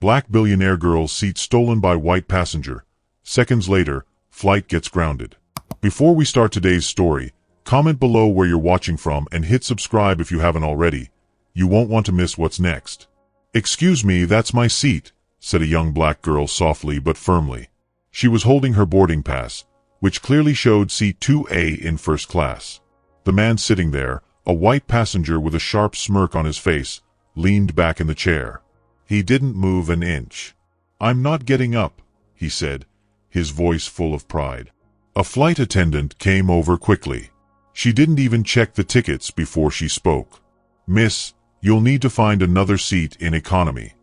Black billionaire girl seat stolen by white passenger. Seconds later, flight gets grounded. Before we start today's story, comment below where you're watching from and hit subscribe if you haven't already. You won't want to miss what's next. "Excuse me, that's my seat," said a young black girl softly but firmly. She was holding her boarding pass, which clearly showed seat 2A in first class. The man sitting there, a white passenger with a sharp smirk on his face, leaned back in the chair. He didn't move an inch. "I'm not getting up," he said, his voice full of pride. A flight attendant came over quickly. She didn't even check the tickets before she spoke. "Miss, you'll need to find another seat in economy."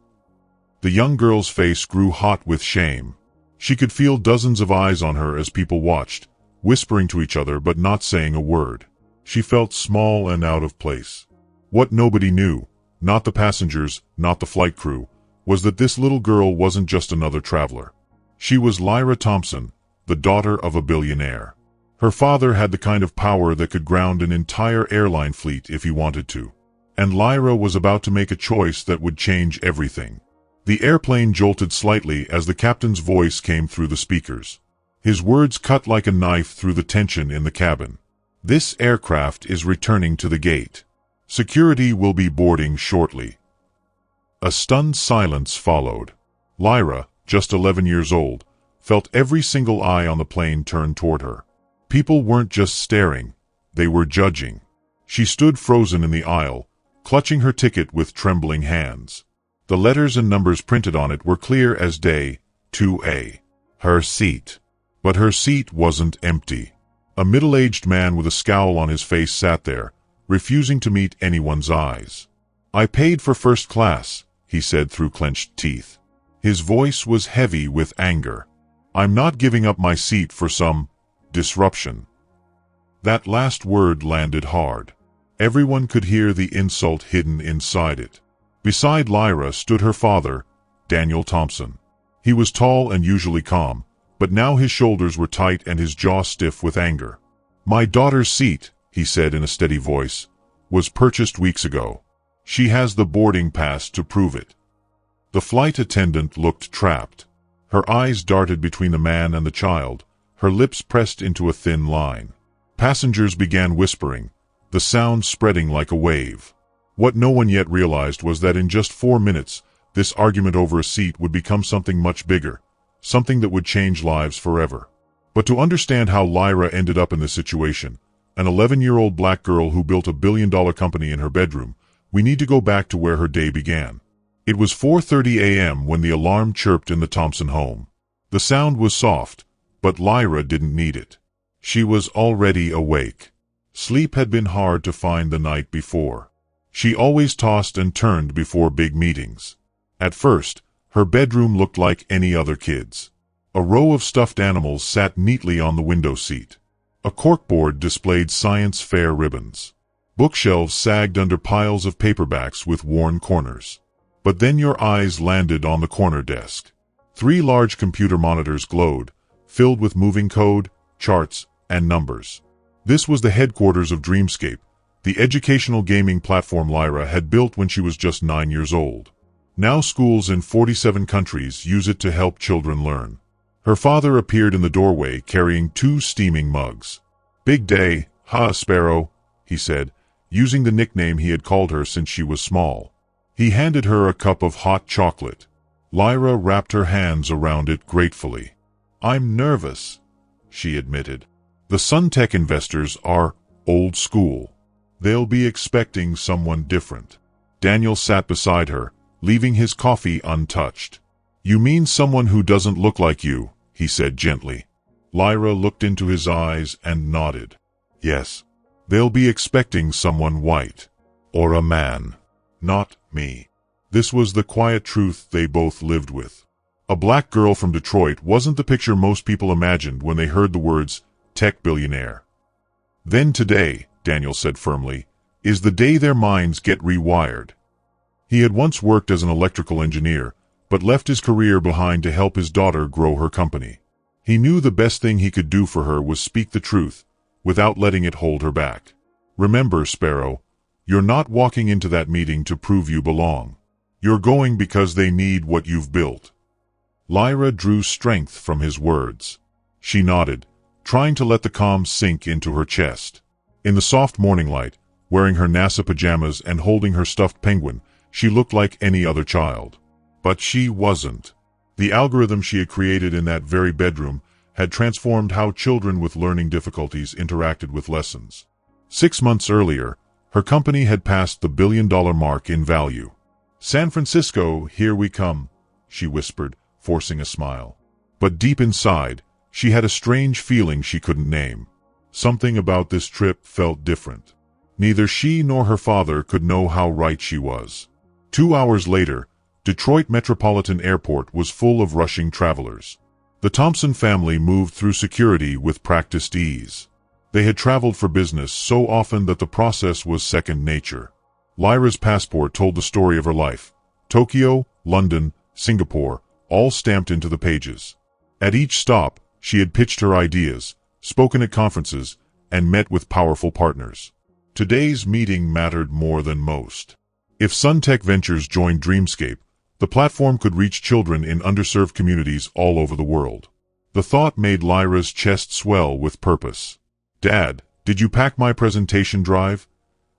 The young girl's face grew hot with shame. She could feel dozens of eyes on her as people watched, whispering to each other but not saying a word. She felt small and out of place. What nobody knew, not the passengers, not the flight crew, was that this little girl wasn't just another traveler. She was Lyra Thompson, the daughter of a billionaire. Her father had the kind of power that could ground an entire airline fleet if he wanted to. And Lyra was about to make a choice that would change everything. The airplane jolted slightly as the captain's voice came through the speakers. His words cut like a knife through the tension in the cabin. "This aircraft is returning to the gate. Security will be boarding shortly." A stunned silence followed. Lyra, just 11 years old, felt every single eye on the plane turned toward her. People weren't just staring, they were judging. She stood frozen in the aisle, clutching her ticket with trembling hands. The letters and numbers printed on it were clear as day, 2A. Her seat. But her seat wasn't empty. A middle-aged man with a scowl on his face sat there, refusing to meet anyone's eyes. "I paid for first class," he said through clenched teeth. His voice was heavy with anger. "I'm not giving up my seat for some disruption." That last word landed hard. Everyone could hear the insult hidden inside it. Beside Lyra stood her father, Daniel Thompson. He was tall and usually calm, but now his shoulders were tight and his jaw stiff with anger. "My daughter's seat," he said in a steady voice, "was purchased weeks ago. She has the boarding pass to prove it." The flight attendant looked trapped. Her eyes darted between the man and the child, her lips pressed into a thin line. Passengers began whispering, the sound spreading like a wave. What no one yet realized was that in just 4 minutes, this argument over a seat would become something much bigger, something that would change lives forever. But to understand how Lyra ended up in this situation, an 11-year-old black girl who built a billion-dollar company in her bedroom, we need to go back to where her day began. It was 4:30 a.m. when the alarm chirped in the Thompson home. The sound was soft, but Lyra didn't need it. She was already awake. Sleep had been hard to find the night before. She always tossed and turned before big meetings. At first, her bedroom looked like any other kid's. A row of stuffed animals sat neatly on the window seat. A corkboard displayed science fair ribbons. Bookshelves sagged under piles of paperbacks with worn corners. But then your eyes landed on the corner desk. 3 large computer monitors glowed, filled with moving code, charts, and numbers. This was the headquarters of Dreamscape, the educational gaming platform Lyra had built when she was just 9 years old. Now schools in 47 countries use it to help children learn. Her father appeared in the doorway carrying 2 steaming mugs. "Big day, huh, Sparrow?" he said, using the nickname he had called her since she was small. He handed her a cup of hot chocolate. Lyra wrapped her hands around it gratefully. "I'm nervous," she admitted. "The Suntech investors are old school. They'll be expecting someone different." Daniel sat beside her, leaving his coffee untouched. "You mean someone who doesn't look like you," he said gently. Lyra looked into his eyes and nodded. "Yes. They'll be expecting someone white. Or a man. Not me." This was the quiet truth they both lived with. A black girl from Detroit wasn't the picture most people imagined when they heard the words, tech billionaire. "Then today," Daniel said firmly, "is the day their minds get rewired." He had once worked as an electrical engineer, but left his career behind to help his daughter grow her company. He knew the best thing he could do for her was speak the truth, without letting it hold her back. "Remember, Sparrow, you're not walking into that meeting to prove you belong. You're going because they need what you've built. Lyra drew strength from his words. She nodded, trying to let the calm sink into her chest. In the soft morning light, wearing her NASA pajamas and holding her stuffed penguin, she looked like any other child. But she wasn't. The algorithm she had created in that very bedroom had transformed how children with learning difficulties interacted with lessons. 6 months earlier, her company had passed the $1 billion mark in value. "San Francisco, here we come," she whispered, forcing a smile. But deep inside, she had a strange feeling she couldn't name. Something about this trip felt different. Neither she nor her father could know how right she was. 2 hours later, Detroit Metropolitan Airport was full of rushing travelers. The Thompson family moved through security with practiced ease. They had traveled for business so often that the process was second nature. Lyra's passport told the story of her life. Tokyo, London, Singapore, all stamped into the pages. At each stop, she had pitched her ideas, spoken at conferences, and met with powerful partners. Today's meeting mattered more than most. If Suntech Ventures joined Dreamscape, the platform could reach children in underserved communities all over the world. The thought made Lyra's chest swell with purpose. "Dad, did you pack my presentation drive?"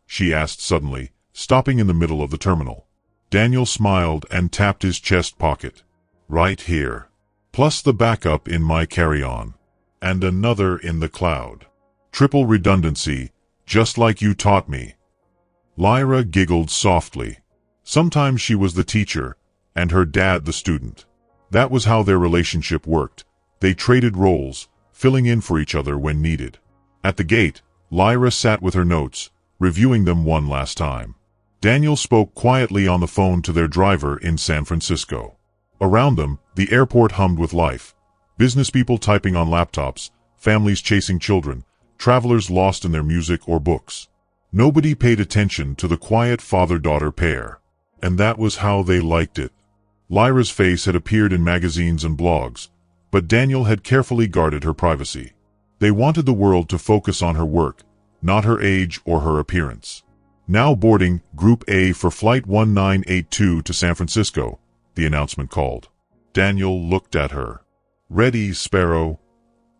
she asked suddenly, stopping in the middle of the terminal. Daniel smiled and tapped his chest pocket. "Right here. Plus the backup in my carry-on. And another in the cloud. Triple redundancy, just like you taught me." Lyra giggled softly. Sometimes she was the teacher, and her dad the student. That was how their relationship worked. They traded roles, filling in for each other when needed. At the gate, Lyra sat with her notes, reviewing them one last time. Daniel spoke quietly on the phone to their driver in San Francisco. Around them, the airport hummed with life. Business people typing on laptops, families chasing children, travelers lost in their music or books. Nobody paid attention to the quiet father-daughter pair. And that was how they liked it. Lyra's face had appeared in magazines and blogs, but Daniel had carefully guarded her privacy. They wanted the world to focus on her work, not her age or her appearance. "Now boarding Group A for Flight 1982 to San Francisco," the announcement called. Daniel looked at her. "Ready, Sparrow?"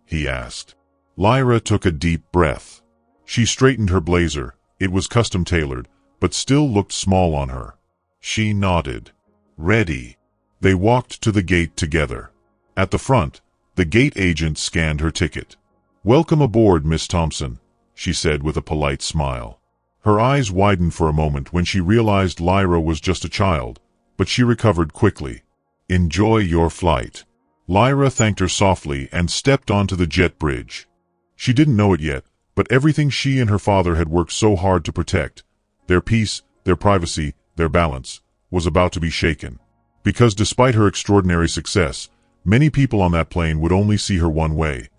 he asked. Lyra took a deep breath. She straightened her blazer. It was custom-tailored, but still looked small on her. She nodded. "Ready." They walked to the gate together. At the front, the gate agent scanned her ticket. "Welcome aboard, Miss Thompson," she said with a polite smile. Her eyes widened for a moment when she realized Lyra was just a child, but she recovered quickly. "Enjoy your flight." Lyra thanked her softly and stepped onto the jet bridge. She didn't know it yet, but everything she and her father had worked so hard to protect, their peace, their privacy, their balance, was about to be shaken. Because despite her extraordinary success, many people on that plane would only see her one way,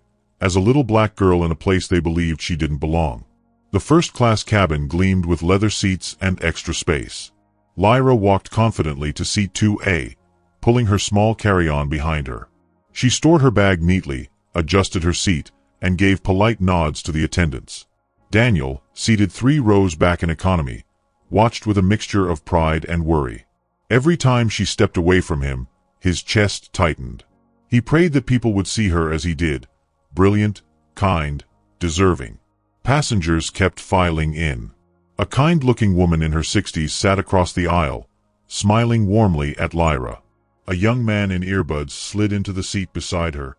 as a little black girl in a place they believed she didn't belong. The first-class cabin gleamed with leather seats and extra space. Lyra walked confidently to seat 2A, pulling her small carry-on behind her. She stored her bag neatly, adjusted her seat, and gave polite nods to the attendants. Daniel, seated 3 rows back in economy, watched with a mixture of pride and worry. Every time she stepped away from him, his chest tightened. He prayed that people would see her as he did, brilliant, kind, deserving. Passengers kept filing in. A kind-looking woman in her 60s sat across the aisle, smiling warmly at Lyra. A young man in earbuds slid into the seat beside her,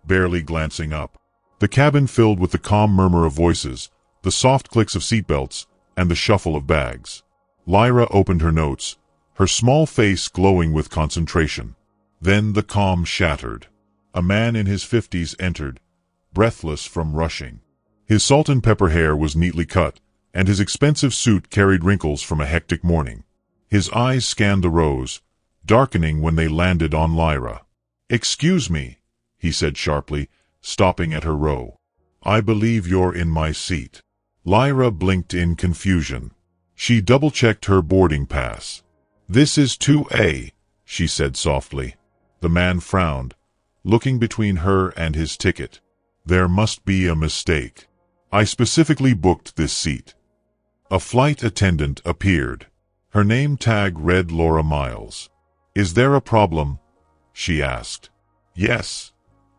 barely glancing up. The cabin filled with the calm murmur of voices, the soft clicks of seatbelts, and the shuffle of bags. Lyra opened her notes, her small face glowing with concentration. Then the calm shattered. A man in his 50s entered, breathless from rushing. His salt and pepper hair was neatly cut, and his expensive suit carried wrinkles from a hectic morning. His eyes scanned the rows, darkening when they landed on Lyra. "Excuse me," he said sharply, stopping at her row. "I believe you're in my seat." Lyra blinked in confusion. She double-checked her boarding pass. "This is 2A, she said softly. The man frowned, looking between her and his ticket. "There must be a mistake. I specifically booked this seat." A flight attendant appeared. Her name tag read Laura Miles. "Is there a problem?" she asked. "Yes,"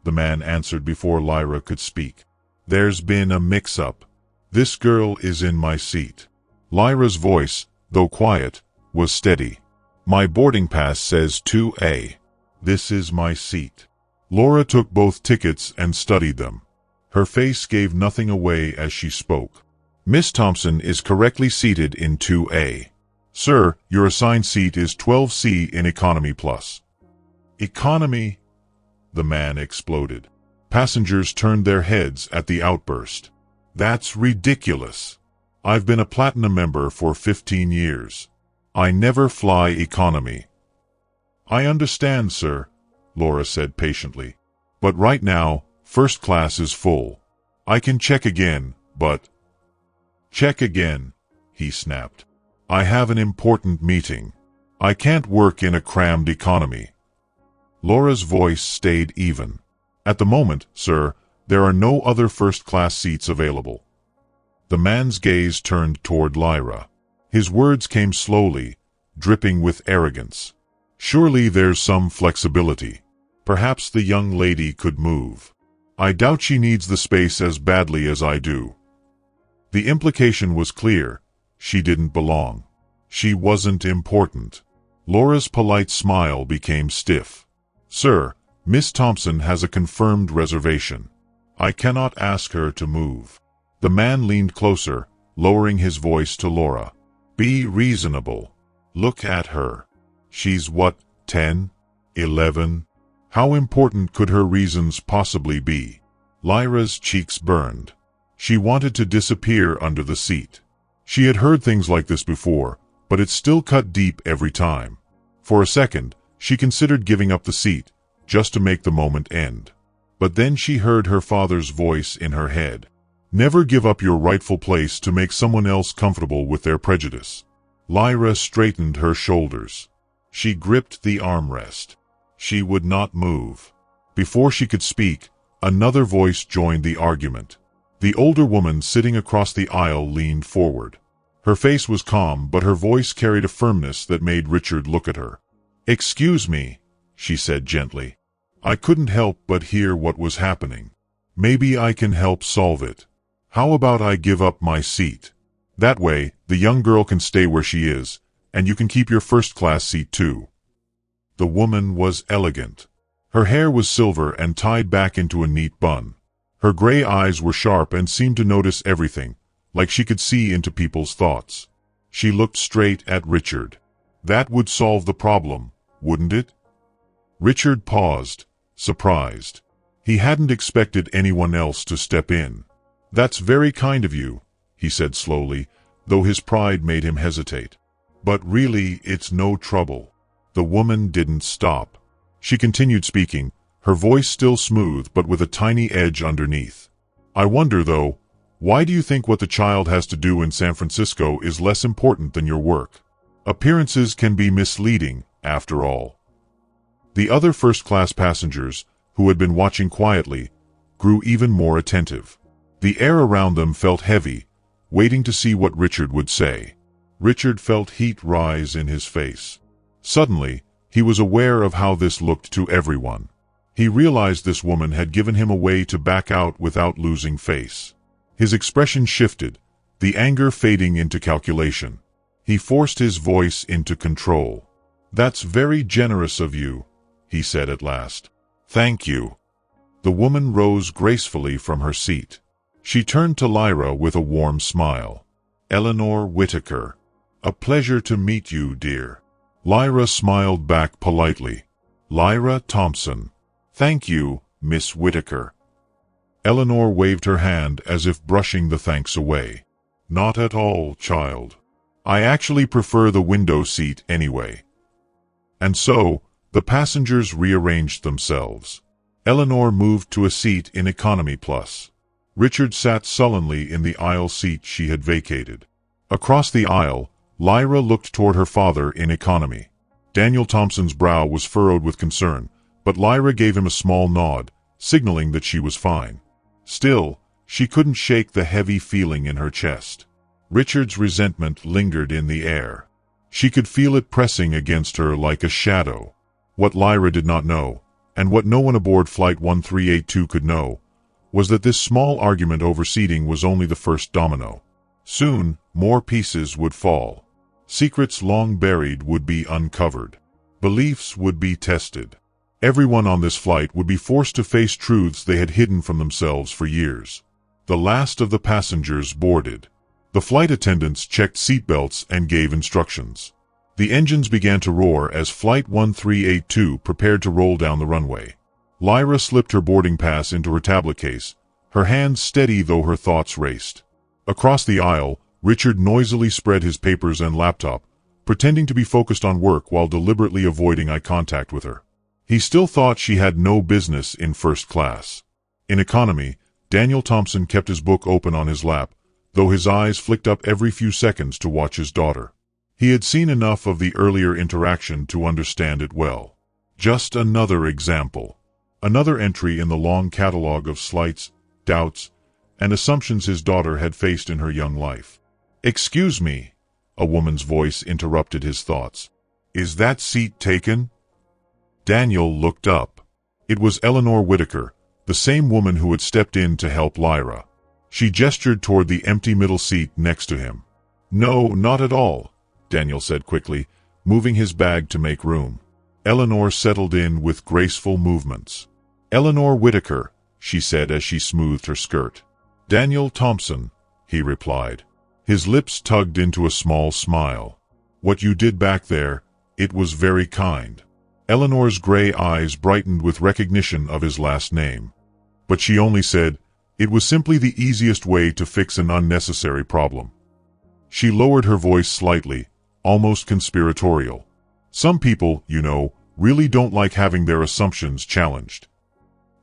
the man answered before Lyra could speak. "There's been a mix-up. This girl is in my seat." Lyra's voice, though quiet, was steady. "My boarding pass says 2A. This is my seat." Laura took both tickets and studied them. Her face gave nothing away as she spoke. "Miss Thompson is correctly seated in 2A. Sir, your assigned seat is 12C in Economy Plus." "Economy?" the man exploded. Passengers turned their heads at the outburst. "That's ridiculous. I've been a Platinum member for 15 years. I never fly economy." "I understand, sir," Laura said patiently. "But right now, first class is full. I can check again, but—" "Check again," he snapped. "I have an important meeting. I can't work in a crammed economy." Laura's voice stayed even. "At the moment, sir, there are no other first-class seats available." The man's gaze turned toward Lyra. His words came slowly, dripping with arrogance. "Surely there's some flexibility. Perhaps the young lady could move. I doubt she needs the space as badly as I do." The implication was clear. She didn't belong. She wasn't important. Laura's polite smile became stiff. "Sir, Miss Thompson has a confirmed reservation. I cannot ask her to move." The man leaned closer, lowering his voice to Laura. "Be reasonable. Look at her. She's what, 10? 11? How important could her reasons possibly be?" Lyra's cheeks burned. She wanted to disappear under the seat. She had heard things like this before, but it still cut deep every time. For a second, she considered giving up the seat, just to make the moment end. But then she heard her father's voice in her head. "Never give up your rightful place to make someone else comfortable with their prejudice." Lyra straightened her shoulders. She gripped the armrest. She would not move. Before she could speak, another voice joined the argument. The older woman sitting across the aisle leaned forward. Her face was calm, but her voice carried a firmness that made Richard look at her. "Excuse me," she said gently. "I couldn't help but hear what was happening. Maybe I can help solve it. How about I give up my seat? That way, the young girl can stay where she is, and you can keep your first-class seat too." The woman was elegant. Her hair was silver and tied back into a neat bun. Her gray eyes were sharp and seemed to notice everything, like she could see into people's thoughts. She looked straight at Richard. That would solve the problem, wouldn't it? Richard paused, surprised. He hadn't expected anyone else to step in. "That's very kind of you," he said slowly, though his pride made him hesitate. "But really, it's no trouble." The woman didn't stop. She continued speaking, her voice still smooth but with a tiny edge underneath. "I wonder, though, why do you think what the child has to do in San Francisco is less important than your work? Appearances can be misleading, after all." The other first-class passengers, who had been watching quietly, grew even more attentive. The air around them felt heavy, waiting to see what Richard would say. Richard felt heat rise in his face. Suddenly, he was aware of how this looked to everyone. He realized this woman had given him a way to back out without losing face. His expression shifted, the anger fading into calculation. He forced his voice into control. "That's very generous of you," he said at last. "Thank you." The woman rose gracefully from her seat. She turned to Lyra with a warm smile. "Eleanor Whitaker. A pleasure to meet you, dear." Lyra smiled back politely. "Lyra Thompson." "Thank you, Miss Whitaker." Eleanor waved her hand as if brushing the thanks away. "Not at all, child. I actually prefer the window seat anyway." And so, the passengers rearranged themselves. Eleanor moved to a seat in Economy Plus. Richard sat sullenly in the aisle seat she had vacated. Across the aisle, Lyra looked toward her father in Economy. Daniel Thompson's brow was furrowed with concern, but Lyra gave him a small nod, signaling that she was fine. Still, she couldn't shake the heavy feeling in her chest. Richard's resentment lingered in the air. She could feel it pressing against her like a shadow. What Lyra did not know, and what no one aboard Flight 1382 could know, was that this small argument over seating was only the first domino. Soon, more pieces would fall. Secrets long buried would be uncovered. Beliefs would be tested. Everyone on this flight would be forced to face truths they had hidden from themselves for years. The last of the passengers boarded. The flight attendants checked seatbelts and gave instructions. The engines began to roar as Flight 1382 prepared to roll down the runway. Lyra slipped her boarding pass into her tablet case, her hands steady though her thoughts raced. Across the aisle, Richard noisily spread his papers and laptop, pretending to be focused on work while deliberately avoiding eye contact with her. He still thought she had no business in first class. In economy, Daniel Thompson kept his book open on his lap, though his eyes flicked up every few seconds to watch his daughter. He had seen enough of the earlier interaction to understand it well. Just another example. Another entry in the long catalog of slights, doubts, and assumptions his daughter had faced in her young life. "Excuse me," a woman's voice interrupted his thoughts. "Is that seat taken?" Daniel looked up. It was Eleanor Whitaker, the same woman who had stepped in to help Lyra. She gestured toward the empty middle seat next to him. "No, not at all," Daniel said quickly, moving his bag to make room. Eleanor settled in with graceful movements. "Eleanor Whitaker," she said as she smoothed her skirt. "Daniel Thompson," he replied. His lips tugged into a small smile. "What you did back there, it was very kind." Eleanor's gray eyes brightened with recognition of his last name. But she only said, "It was simply the easiest way to fix an unnecessary problem." She lowered her voice slightly, almost conspiratorial. "Some people, you know, really don't like having their assumptions challenged."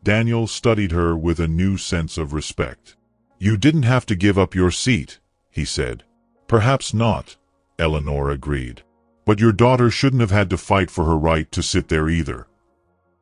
Daniel studied her with a new sense of respect. "You didn't have to give up your seat," he said. "Perhaps not," Eleanor agreed. "But your daughter shouldn't have had to fight for her right to sit there either."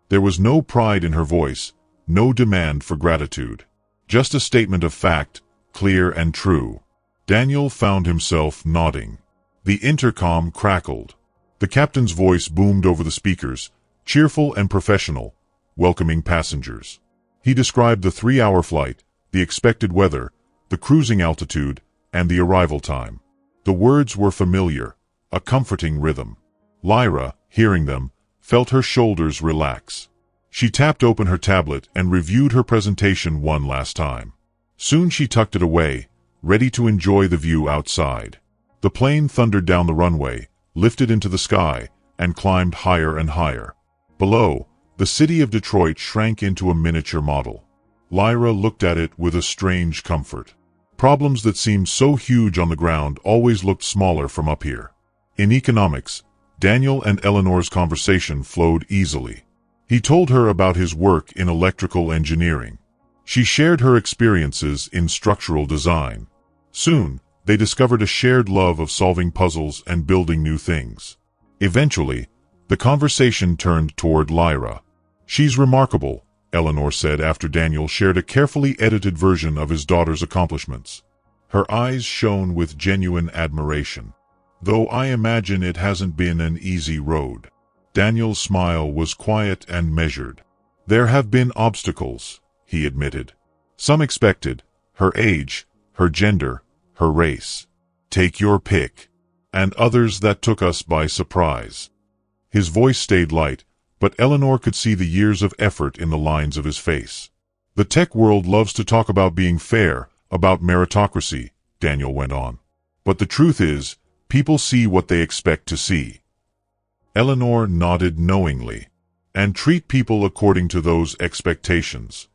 There was no pride in her voice, no demand for gratitude. Just a statement of fact, clear and true. Daniel found himself nodding. The intercom crackled. The captain's voice boomed over the speakers, cheerful and professional, welcoming passengers. He described the 3-hour flight, the expected weather, the cruising altitude, and the arrival time. The words were familiar, a comforting rhythm. Lyra, hearing them, felt her shoulders relax. She tapped open her tablet and reviewed her presentation one last time. Soon she tucked it away, ready to enjoy the view outside. The plane thundered down the runway, lifted into the sky, and climbed higher and higher. Below, the city of Detroit shrank into a miniature model. Lyra looked at it with a strange comfort. Problems that seemed so huge on the ground always looked smaller from up here. In economics, Daniel and Eleanor's conversation flowed easily. He told her about his work in electrical engineering. She shared her experiences in structural design. Soon, they discovered a shared love of solving puzzles and building new things. Eventually, the conversation turned toward Lyra. "She's remarkable," Eleanor said after Daniel shared a carefully edited version of his daughter's accomplishments. Her eyes shone with genuine admiration. "Though I imagine it hasn't been an easy road." Daniel's smile was quiet and measured. "There have been obstacles," he admitted. "Some expected, her age, her gender, her race. Take your pick. And others that took us by surprise." His voice stayed light, but Eleanor could see the years of effort in the lines of his face. "The tech world loves to talk about being fair, about meritocracy," Daniel went on. "But the truth is, people see what they expect to see." Eleanor nodded knowingly. "And treat people according to those expectations."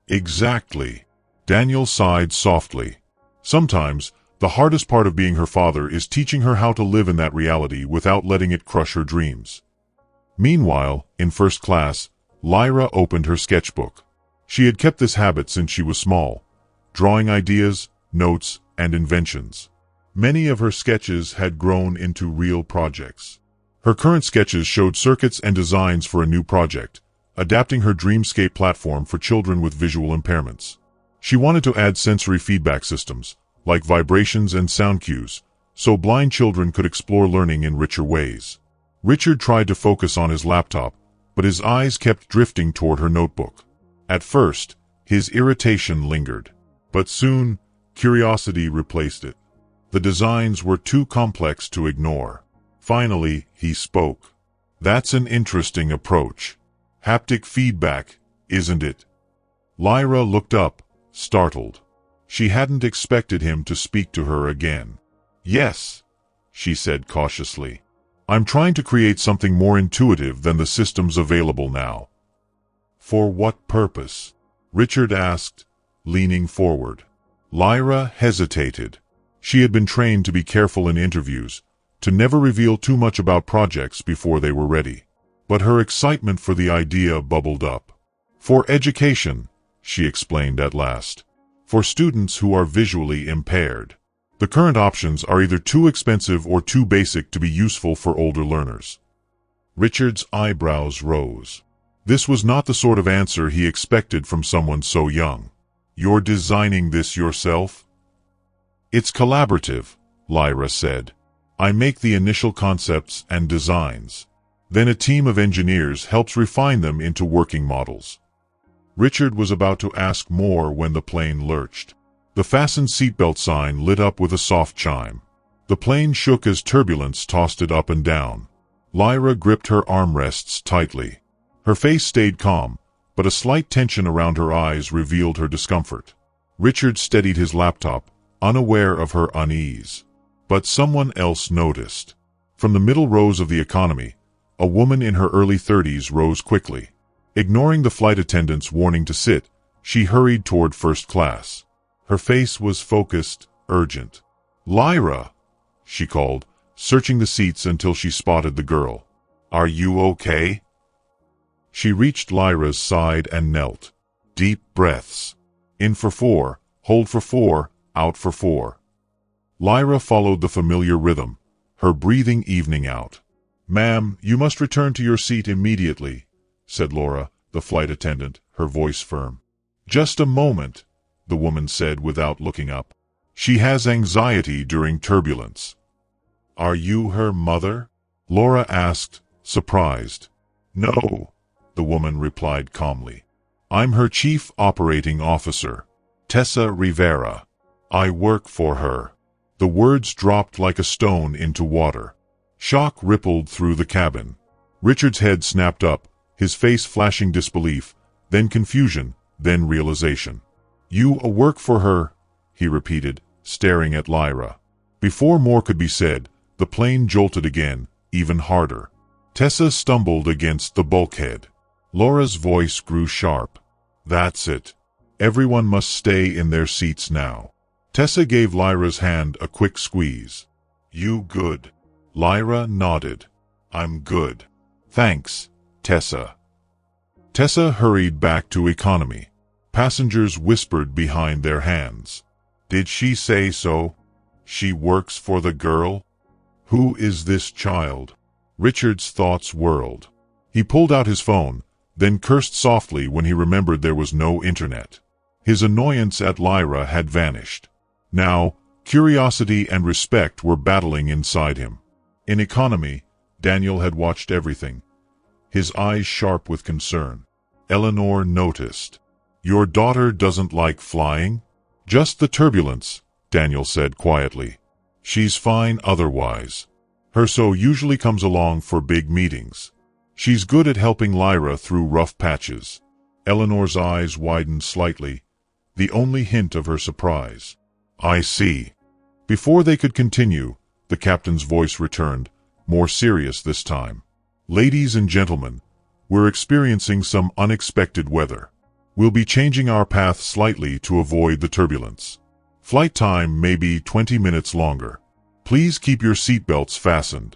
"Exactly." Daniel sighed softly. Sometimes, the hardest part of being her father is teaching her how to live in that reality without letting it crush her dreams. Meanwhile, in first class, Lyra opened her sketchbook. She had kept this habit since she was small, drawing ideas, notes, and inventions. Many of her sketches had grown into real projects. Her current sketches showed circuits and designs for a new project, adapting her dreamscape platform for children with visual impairments. She wanted to add sensory feedback systems, like vibrations and sound cues, so blind children could explore learning in richer ways. Richard tried to focus on his laptop, but his eyes kept drifting toward her notebook. At first, his irritation lingered, but soon, curiosity replaced it. The designs were too complex to ignore. Finally, he spoke. "That's an interesting approach. Haptic feedback, isn't it?" Lyra looked up, startled. She hadn't expected him to speak to her again. "Yes," she said cautiously. "I'm trying to create something more intuitive than the systems available now." "For what purpose?" Richard asked, leaning forward. Lyra hesitated. She had been trained to be careful in interviews, to never reveal too much about projects before they were ready. But her excitement for the idea bubbled up. "For education," she explained at last. "For students who are visually impaired. The current options are either too expensive or too basic to be useful for older learners." Richard's eyebrows rose. This was not the sort of answer he expected from someone so young. "You're designing this yourself?" "It's collaborative," Lyra said. "I make the initial concepts and designs. Then a team of engineers helps refine them into working models." Richard was about to ask more when the plane lurched. The fastened seatbelt sign lit up with a soft chime. The plane shook as turbulence tossed it up and down. Lyra gripped her armrests tightly. Her face stayed calm, but a slight tension around her eyes revealed her discomfort. Richard steadied his laptop, unaware of her unease. But someone else noticed. From the middle rows of the economy, a woman in her early 30s rose quickly. Ignoring the flight attendant's warning to sit, she hurried toward first class. Her face was focused, urgent. "Lyra!" she called, searching the seats until she spotted the girl. "Are you okay?" She reached Lyra's side and knelt. Deep breaths. In for 4, hold for 4, out for 4. Lyra followed the familiar rhythm, her breathing evening out. "Ma'am, you must return to your seat immediately," said Laura, the flight attendant, her voice firm. "Just a moment," the woman said without looking up. "She has anxiety during turbulence." "Are you her mother?" Laura asked, surprised. "No," the woman replied calmly. "I'm her chief operating officer, Tessa Rivera. I work for her." The words dropped like a stone into water. Shock rippled through the cabin. Richard's head snapped up, his face flashing disbelief, then confusion, then realization. "You work for her?" he repeated, staring at Lyra. Before more could be said, the plane jolted again, even harder. Tessa stumbled against the bulkhead. Laura's voice grew sharp. "That's it. Everyone must stay in their seats now." Tessa gave Lyra's hand a quick squeeze. "You good?" Lyra nodded. "I'm good. Thanks, Tessa." Tessa hurried back to economy. Passengers whispered behind their hands. "Did she say so? She works for the girl? Who is this child?" Richard's thoughts whirled. He pulled out his phone, then cursed softly when he remembered there was no internet. His annoyance at Lyra had vanished. Now, curiosity and respect were battling inside him. In economy, Daniel had watched everything, his eyes sharp with concern. Eleanor noticed. "Your daughter doesn't like flying?" "Just the turbulence," Daniel said quietly. "She's fine otherwise. Her so usually comes along for big meetings. She's good at helping Lyra through rough patches." Eleanor's eyes widened slightly, the only hint of her surprise. "I see." Before they could continue, the captain's voice returned, more serious this time. "Ladies and gentlemen, we're experiencing some unexpected weather. We'll be changing our path slightly to avoid the turbulence. Flight time may be 20 minutes longer. Please keep your seatbelts fastened."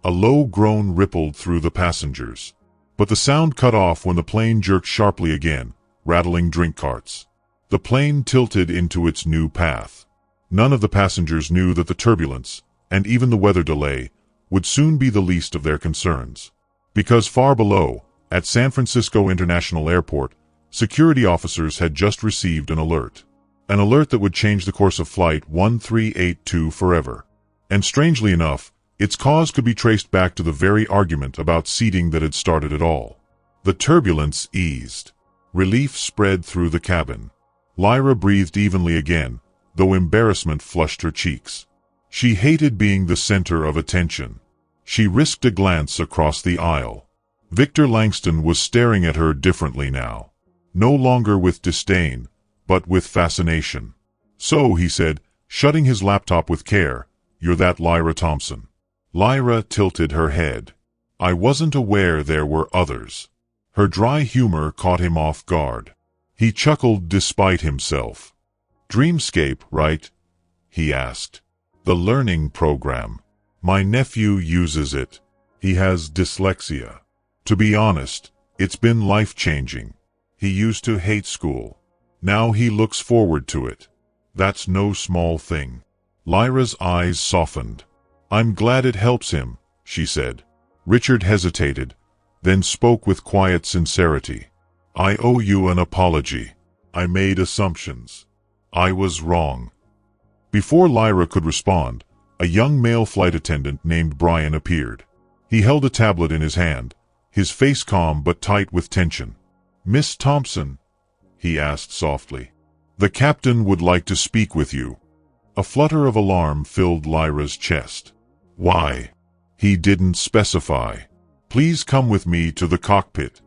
A low groan rippled through the passengers. But the sound cut off when the plane jerked sharply again, rattling drink carts. The plane tilted into its new path. None of the passengers knew that the turbulence, and even the weather delay, would soon be the least of their concerns. Because far below, at San Francisco International Airport, security officers had just received an alert. An alert that would change the course of Flight 1382 forever. And strangely enough, its cause could be traced back to the very argument about seating that had started it all. The turbulence eased. Relief spread through the cabin. Lyra breathed evenly again, though embarrassment flushed her cheeks. She hated being the center of attention. She risked a glance across the aisle. Victor Langston was staring at her differently now. No longer with disdain, but with fascination. "So," he said, shutting his laptop with care, "you're that Lyra Thompson." Lyra tilted her head. "I wasn't aware there were others." Her dry humor caught him off guard. He chuckled despite himself. "Dreamscape, right?" he asked. "The learning program. My nephew uses it. He has dyslexia. To be honest, it's been life-changing. He used to hate school. Now he looks forward to it. That's no small thing." Lyra's eyes softened. "I'm glad it helps him," she said. Richard hesitated, then spoke with quiet sincerity. "I owe you an apology. I made assumptions. I was wrong." Before Lyra could respond, a young male flight attendant named Brian appeared. He held a tablet in his hand, his face calm but tight with tension. "Miss Thompson?" he asked softly. "The captain would like to speak with you." A flutter of alarm filled Lyra's chest. "Why?" He didn't specify. "Please come with me to the cockpit."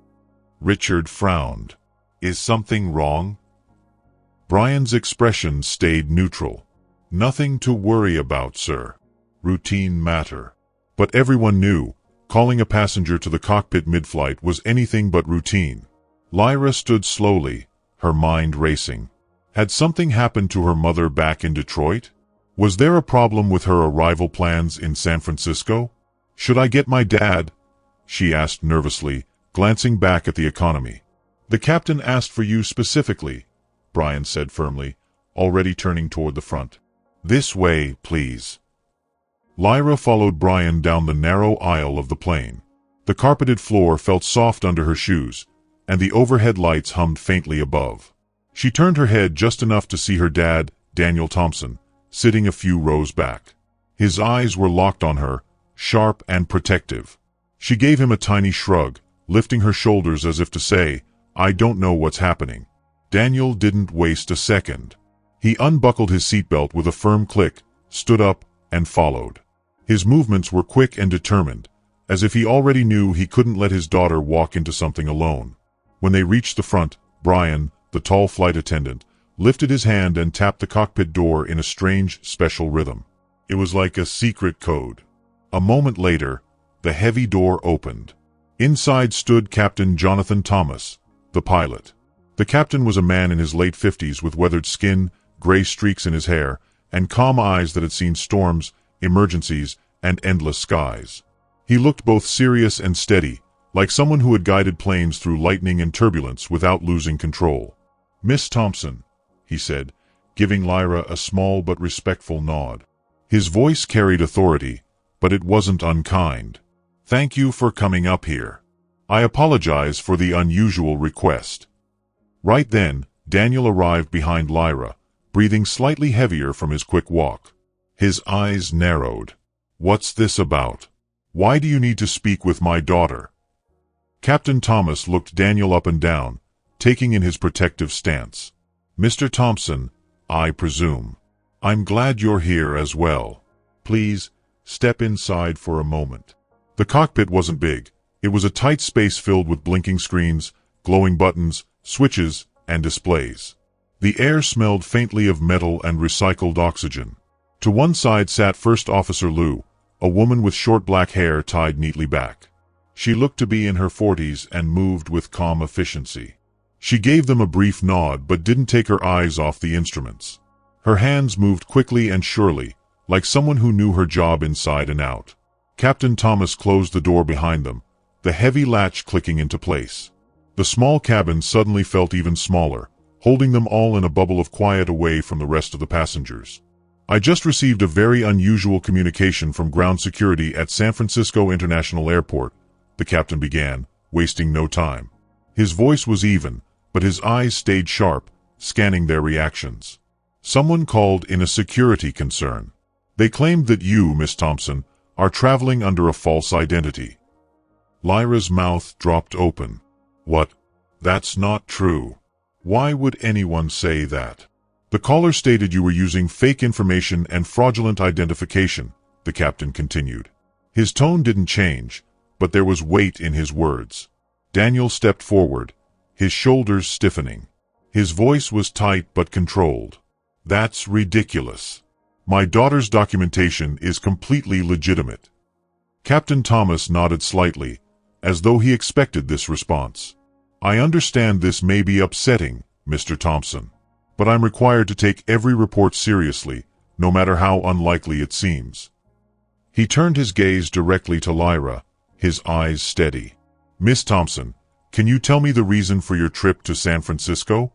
Richard frowned. "Is something wrong?" Brian's expression stayed neutral. "Nothing to worry about, sir. Routine matter." But everyone knew, calling a passenger to the cockpit mid-flight was anything but routine. Lyra stood slowly, her mind racing. Had something happened to her mother back in Detroit? Was there a problem with her arrival plans in San Francisco? "Should I get my dad?" she asked nervously, glancing back at the economy. "The captain asked for you specifically," Brian said firmly, already turning toward the front. "This way, please." Lyra followed Brian down the narrow aisle of the plane. The carpeted floor felt soft under her shoes, and the overhead lights hummed faintly above. She turned her head just enough to see her dad, Daniel Thompson, sitting a few rows back. His eyes were locked on her, sharp and protective. She gave him a tiny shrug, lifting her shoulders as if to say, "I don't know what's happening." Daniel didn't waste a second. He unbuckled his seatbelt with a firm click, stood up, and followed. His movements were quick and determined, as if he already knew he couldn't let his daughter walk into something alone. When they reached the front, Brian, the tall flight attendant, lifted his hand and tapped the cockpit door in a strange, special rhythm. It was like a secret code. A moment later, the heavy door opened. Inside stood Captain Jonathan Thomas, the pilot. The captain was a man in his late 50s with weathered skin, gray streaks in his hair, and calm eyes that had seen storms, emergencies, and endless skies. He looked both serious and steady, like someone who had guided planes through lightning and turbulence without losing control. "Miss Thompson," he said, giving Lyra a small but respectful nod. His voice carried authority, but it wasn't unkind. "Thank you for coming up here. I apologize for the unusual request." Right then, Daniel arrived behind Lyra, breathing slightly heavier from his quick walk. His eyes narrowed. "What's this about? Why do you need to speak with my daughter?" Captain Thomas looked Daniel up and down, taking in his protective stance. "Mr. Thompson, I presume. I'm glad you're here as well. Please, step inside for a moment." The cockpit wasn't big. It was a tight space filled with blinking screens, glowing buttons, switches, and displays. The air smelled faintly of metal and recycled oxygen. To one side sat First Officer Lou, a woman with short black hair tied neatly back. She looked to be in her 40s and moved with calm efficiency. She gave them a brief nod but didn't take her eyes off the instruments. Her hands moved quickly and surely, like someone who knew her job inside and out. Captain Thomas closed the door behind them, the heavy latch clicking into place. The small cabin suddenly felt even smaller, holding them all in a bubble of quiet away from the rest of the passengers. "I just received a very unusual communication from ground security at San Francisco International Airport," the captain began, wasting no time. His voice was even, but his eyes stayed sharp, scanning their reactions. "Someone called in a security concern. They claimed that you, Miss Thompson, are traveling under a false identity. Lyra's mouth dropped open. What? That's not true. Why would anyone say that? The caller stated you were using fake information and fraudulent identification, the captain continued. His tone didn't change, but there was weight in his words. Daniel stepped forward, his shoulders stiffening. His voice was tight but controlled. That's ridiculous. My daughter's documentation is completely legitimate. Captain Thomas nodded slightly, as though he expected this response. I understand this may be upsetting, Mr. Thompson, but I'm required to take every report seriously, no matter how unlikely it seems. He turned his gaze directly to Lyra, his eyes steady. Miss Thompson, can you tell me the reason for your trip to San Francisco?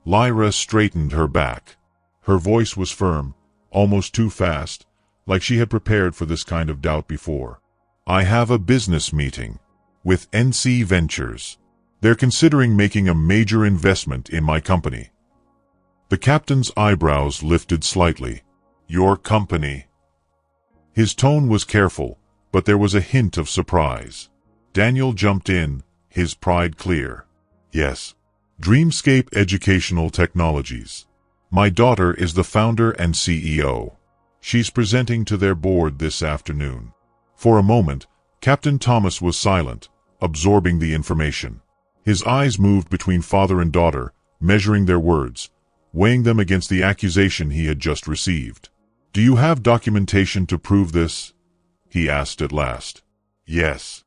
Lyra straightened her back. Her voice was firm, almost too fast, like she had prepared for this kind of doubt before. I have a business meeting with NC Ventures. They're considering making a major investment in my company. The captain's eyebrows lifted slightly. Your company? His tone was careful, but there was a hint of surprise. Daniel jumped in, his pride clear. Yes. Dreamscape Educational Technologies. My daughter is the founder and CEO. She's presenting to their board this afternoon. For a moment, Captain Thomas was silent, absorbing the information. His eyes moved between father and daughter, measuring their words, weighing them against the accusation he had just received. Do you have documentation to prove this? He asked at last. Yes.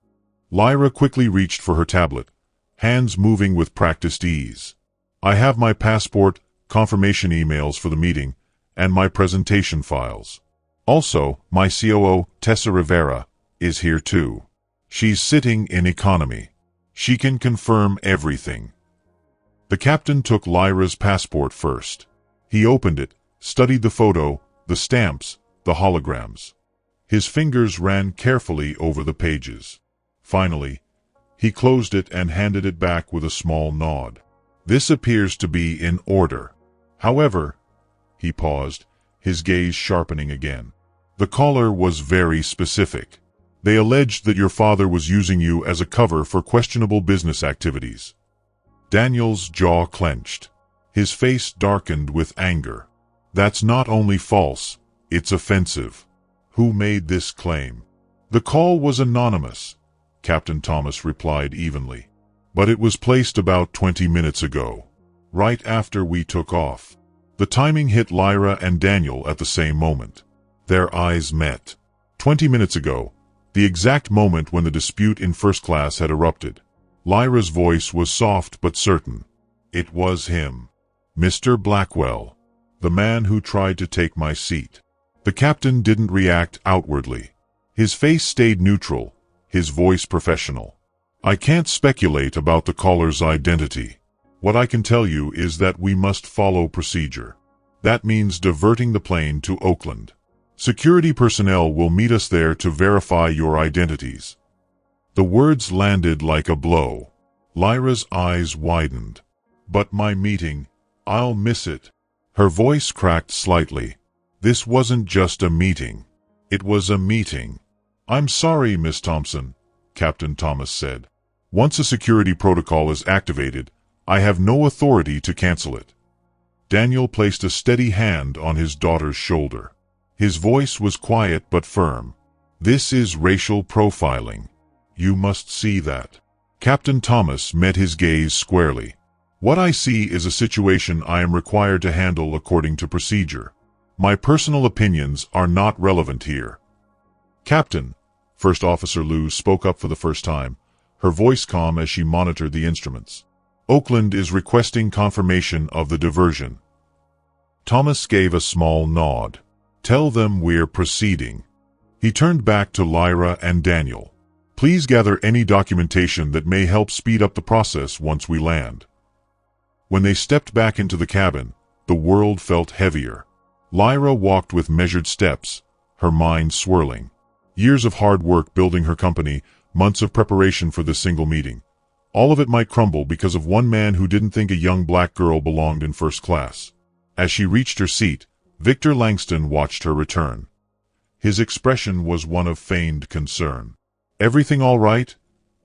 Lyra quickly reached for her tablet, hands moving with practiced ease. I have my passport, confirmation emails for the meeting, and my presentation files. Also, my COO, Tessa Rivera, is here too. She's sitting in economy. She can confirm everything. The captain took Lyra's passport first. He opened it, studied the photo, the stamps, the holograms. His fingers ran carefully over the pages. Finally, he closed it and handed it back with a small nod. This appears to be in order. However, he paused, his gaze sharpening again. The caller was very specific. They alleged that your father was using you as a cover for questionable business activities. Daniel's jaw clenched. His face darkened with anger. That's not only false, it's offensive. Who made this claim? The call was anonymous, Captain Thomas replied evenly. But it was placed about 20 minutes ago, right after we took off. The timing hit Lyra and Daniel at the same moment. Their eyes met. 20 minutes ago, the exact moment when the dispute in first class had erupted. Lyra's voice was soft but certain. It was him. Mr. Blackwell. The man who tried to take my seat. The captain didn't react outwardly. His face stayed neutral, his voice professional. I can't speculate about the caller's identity. What I can tell you is that we must follow procedure. That means diverting the plane to Oakland. Security personnel will meet us there to verify your identities. The words landed like a blow. Lyra's eyes widened. But my meeting, I'll miss it. Her voice cracked slightly. This wasn't just a meeting. It was a meeting. I'm sorry, Miss Thompson, Captain Thomas said. Once a security protocol is activated, I have no authority to cancel it. Daniel placed a steady hand on his daughter's shoulder. His voice was quiet but firm. This is racial profiling. You must see that. Captain Thomas met his gaze squarely. What I see is a situation I am required to handle according to procedure. My personal opinions are not relevant here. Captain, First Officer Liu spoke up for the first time, her voice calm as she monitored the instruments. Oakland is requesting confirmation of the diversion. Thomas gave a small nod. Tell them we're proceeding. He turned back to Lyra and Daniel. Please gather any documentation that may help speed up the process once we land. When they stepped back into the cabin, the world felt heavier. Lyra walked with measured steps, her mind swirling. Years of hard work building her company, months of preparation for this single meeting. All of it might crumble because of one man who didn't think a young black girl belonged in first class. As she reached her seat, Victor Langston watched her return. His expression was one of feigned concern. "Everything all right?"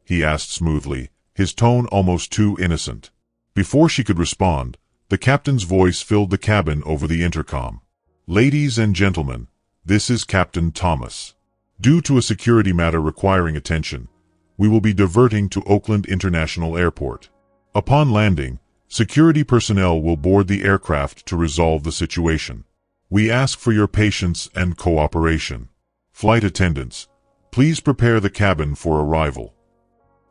he asked smoothly, his tone almost too innocent. Before she could respond, the captain's voice filled the cabin over the intercom. "Ladies and gentlemen, this is Captain Thomas. Due to a security matter requiring attention, we will be diverting to Oakland International Airport. Upon landing, security personnel will board the aircraft to resolve the situation. We ask for your patience and cooperation. Flight attendants, please prepare the cabin for arrival."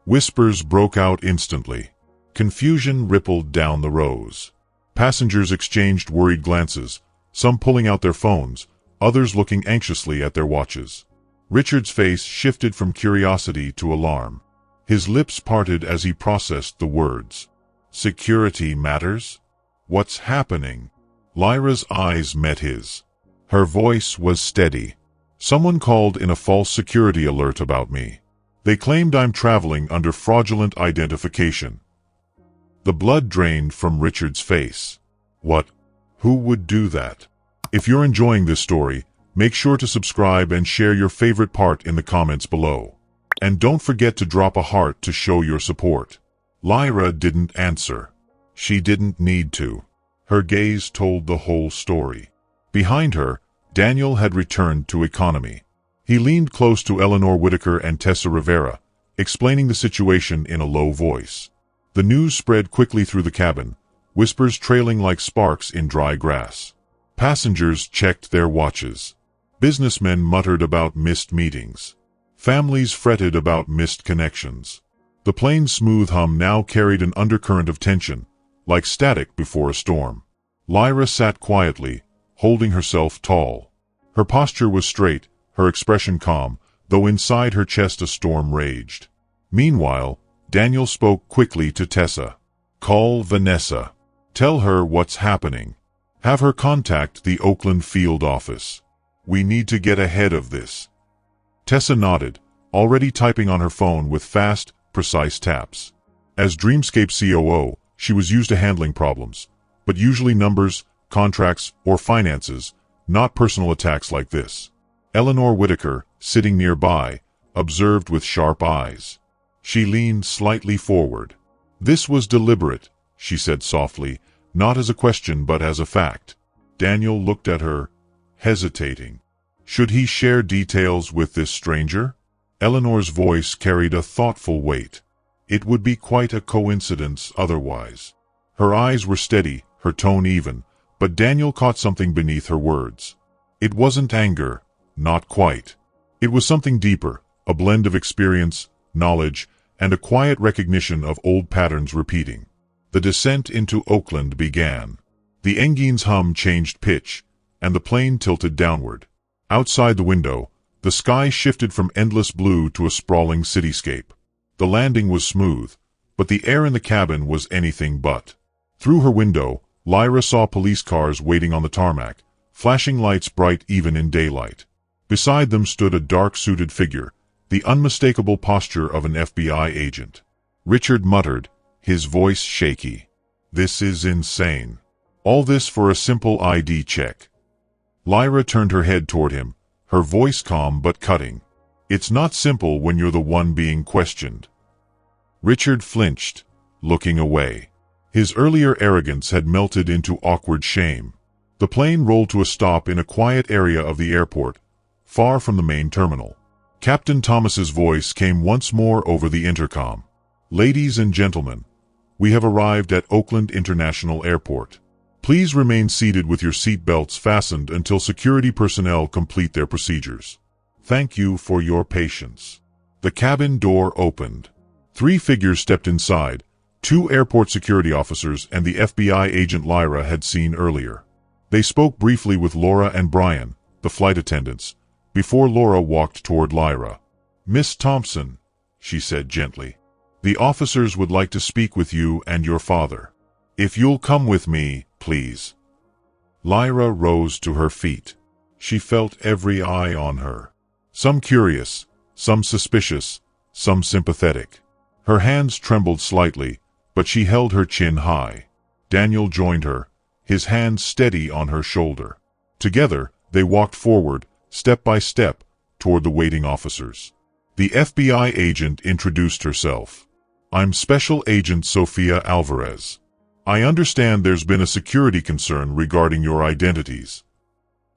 Whispers broke out instantly. Confusion rippled down the rows. Passengers exchanged worried glances, some pulling out their phones, others looking anxiously at their watches. Richard's face shifted from curiosity to alarm. His lips parted as he processed the words. "Security matters? What's happening?" Lyra's eyes met his. Her voice was steady. "Someone called in a false security alert about me. They claimed I'm traveling under fraudulent identification." The blood drained from Richard's face. "What? Who would do that?" If you're enjoying this story, make sure to subscribe and share your favorite part in the comments below. And don't forget to drop a heart to show your support. Lyra didn't answer. She didn't need to. Her gaze told the whole story. Behind her, Daniel had returned to economy. He leaned close to Eleanor Whitaker and Tessa Rivera, explaining the situation in a low voice. The news spread quickly through the cabin, whispers trailing like sparks in dry grass. Passengers checked their watches. Businessmen muttered about missed meetings. Families fretted about missed connections. The plane's smooth hum now carried an undercurrent of tension, like static before a storm. Lyra sat quietly, holding herself tall. Her posture was straight, her expression calm, though inside her chest a storm raged. Meanwhile, Daniel spoke quickly to Tessa. "Call Vanessa. Tell her what's happening. Have her contact the Oakland field office. We need to get ahead of this." Tessa nodded, already typing on her phone with fast, precise taps. As Dreamscape COO, she was used to handling problems, but usually numbers, contracts, or finances, not personal attacks like this. Eleanor Whitaker, sitting nearby, observed with sharp eyes. She leaned slightly forward. "This was deliberate," she said softly, not as a question but as a fact. Daniel looked at her, hesitating. Should he share details with this stranger? Eleanor's voice carried a thoughtful weight. It would be quite a coincidence otherwise. Her eyes were steady, her tone even, but Daniel caught something beneath her words. It wasn't anger, not quite. It was something deeper, a blend of experience, knowledge, and a quiet recognition of old patterns repeating. The descent into Oakland began. The engine's hum changed pitch, and the plane tilted downward. Outside the window, the sky shifted from endless blue to a sprawling cityscape. The landing was smooth, but the air in the cabin was anything but. Through her window, Lyra saw police cars waiting on the tarmac, flashing lights bright even in daylight. Beside them stood a dark-suited figure, the unmistakable posture of an FBI agent. Richard muttered, his voice shaky. "This is insane. All this for a simple ID check." Lyra turned her head toward him, her voice calm but cutting. "It's not simple when you're the one being questioned." Richard flinched, looking away. His earlier arrogance had melted into awkward shame. The plane rolled to a stop in a quiet area of the airport, far from the main terminal. Captain Thomas's voice came once more over the intercom. "Ladies and gentlemen, we have arrived at Oakland International Airport. Please remain seated with your seat belts fastened until security personnel complete their procedures. Thank you for your patience." The cabin door opened. 3 figures stepped inside, 2 airport security officers and the FBI agent Lyra had seen earlier. They spoke briefly with Laura and Brian, the flight attendants, before Laura walked toward Lyra. "Miss Thompson," she said gently, "the officers would like to speak with you and your father. If you'll come with me, please." Lyra rose to her feet. She felt every eye on her. Some curious, some suspicious, some sympathetic. Her hands trembled slightly, but she held her chin high. Daniel joined her, his hand steady on her shoulder. Together, they walked forward, step by step, toward the waiting officers. The FBI agent introduced herself. "I'm Special Agent Sofia Alvarez. I understand there's been a security concern regarding your identities."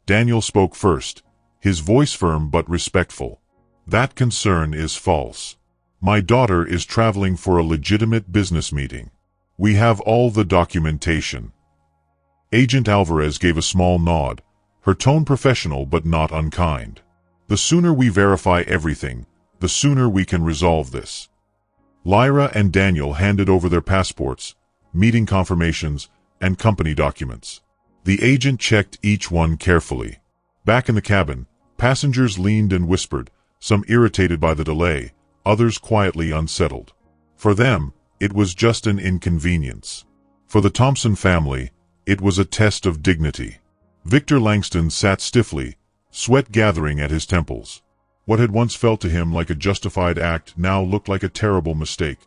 Daniel spoke first, his voice firm but respectful. "That concern is false. My daughter is traveling for a legitimate business meeting. We have all the documentation." Agent Alvarez gave a small nod, her tone professional but not unkind. "The sooner we verify everything, the sooner we can resolve this." Lyra and Daniel handed over their passports, meeting confirmations, and company documents. The agent checked each one carefully. Back in the cabin, passengers leaned and whispered, some irritated by the delay, others quietly unsettled. For them, it was just an inconvenience. For the Thompson family, it was a test of dignity. Victor Langston sat stiffly, sweat gathering at his temples. What had once felt to him like a justified act now looked like a terrible mistake,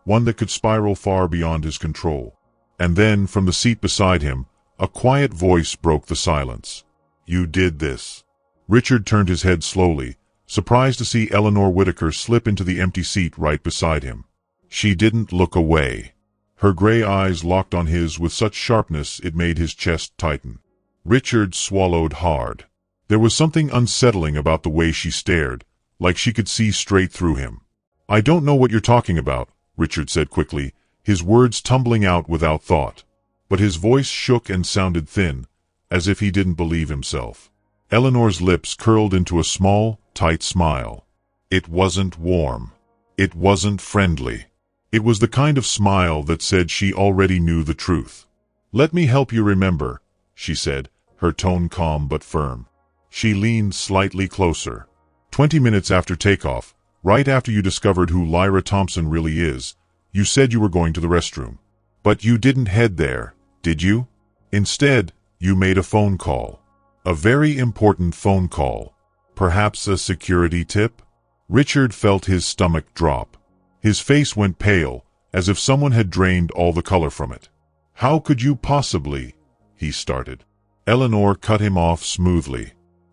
one that could spiral far beyond his control. And then, from the seat beside him, a quiet voice broke the silence. "You did this." Richard turned his head slowly, surprised to see Eleanor Whitaker slip into the empty seat right beside him. She didn't look away. Her gray eyes locked on his with such sharpness it made his chest tighten. Richard swallowed hard. There was something unsettling about the way she stared, like she could see straight through him. "I don't know what you're talking about," Richard said quickly, his words tumbling out without thought. But his voice shook and sounded thin, as if he didn't believe himself. Eleanor's lips curled into a small, tight smile. It wasn't warm. It wasn't friendly. It was the kind of smile that said she already knew the truth. "Let me help you remember," she said, her tone calm but firm. She leaned slightly closer. 20 minutes after takeoff, right after you discovered who Lyra Thompson really is, you said you were going to the restroom. But you didn't head there, did you? Instead, you made a phone call. A very important phone call. Perhaps a security tip? Richard felt his stomach drop. His face went pale, as if someone had drained all the color from it. "How could you possibly?" he started. Eleanor cut him off smoothly.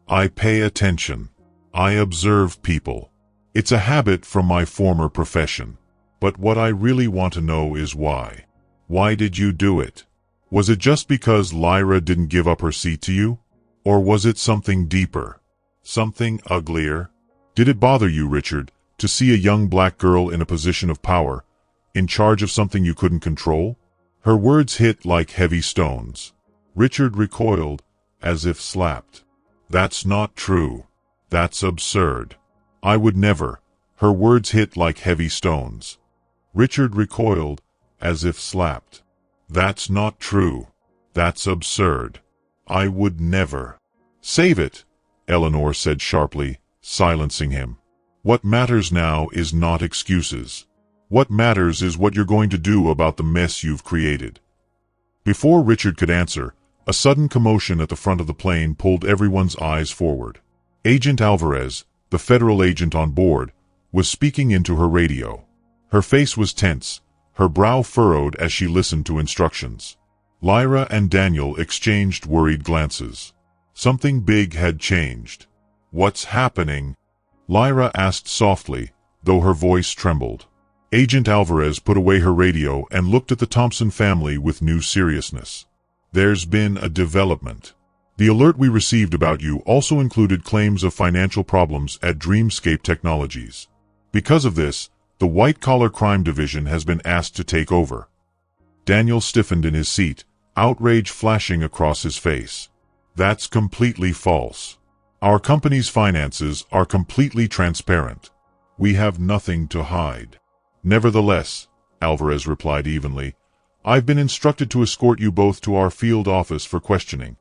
"I pay attention. I observe people. It's a habit from my former profession. But what I really want to know is why. Why did you do it? Was it just because Lyra didn't give up her seat to you? Or was it something deeper? Something uglier? Did it bother you, Richard, to see a young black girl in a position of power, in charge of something you couldn't control?" Her words hit like heavy stones. Richard recoiled, as if slapped. "That's not true. That's absurd. I would never." Her words hit like heavy stones. Richard recoiled, as if slapped. "That's not true. That's absurd. I would never." "Save it," Eleanor said sharply, silencing him. "What matters now is not excuses. What matters is what you're going to do about the mess you've created." Before Richard could answer, a sudden commotion at the front of the plane pulled everyone's eyes forward. Agent Alvarez, the federal agent on board, was speaking into her radio. Her face was tense, her brow furrowed as she listened to instructions. Lyra and Daniel exchanged worried glances. Something big had changed. "What's happening?" Lyra asked softly, though her voice trembled. Agent Alvarez put away her radio and looked at the Thompson family with new seriousness. "There's been a development. The alert we received about you also included claims of financial problems at Dreamscape Technologies. Because of this, the White-Collar Crime Division has been asked to take over." Daniel stiffened in his seat, outrage flashing across his face. "That's completely false. Our company's finances are completely transparent. We have nothing to hide." "Nevertheless," Alvarez replied evenly, "I've been instructed to escort you both to our field office for questioning."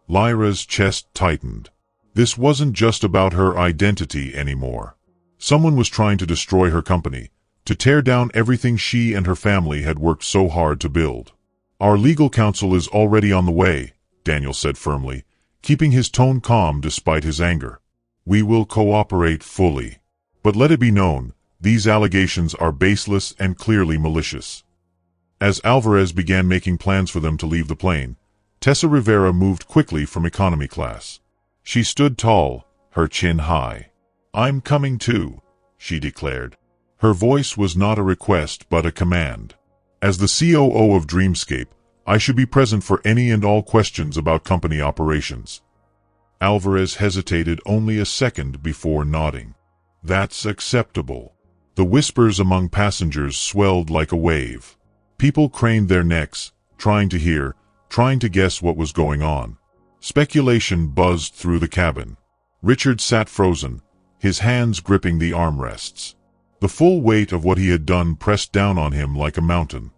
Lyra's chest tightened. This wasn't just about her identity anymore. Someone was trying to destroy her company, to tear down everything she and her family had worked so hard to build. "Our legal counsel is already on the way," Daniel said firmly, keeping his tone calm despite his anger. "We will cooperate fully. But let it be known, these allegations are baseless and clearly malicious." As Alvarez began making plans for them to leave the plane, Tessa Rivera moved quickly from economy class. She stood tall, her chin high. "I'm coming too," she declared. Her voice was not a request but a command. "As the COO of Dreamscape, I should be present for any and all questions about company operations." Alvarez hesitated only a second before nodding. "That's acceptable." The whispers among passengers swelled like a wave. People craned their necks, trying to hear, trying to guess what was going on. Speculation buzzed through the cabin. Richard sat frozen, his hands gripping the armrests. The full weight of what he had done pressed down on him like a mountain.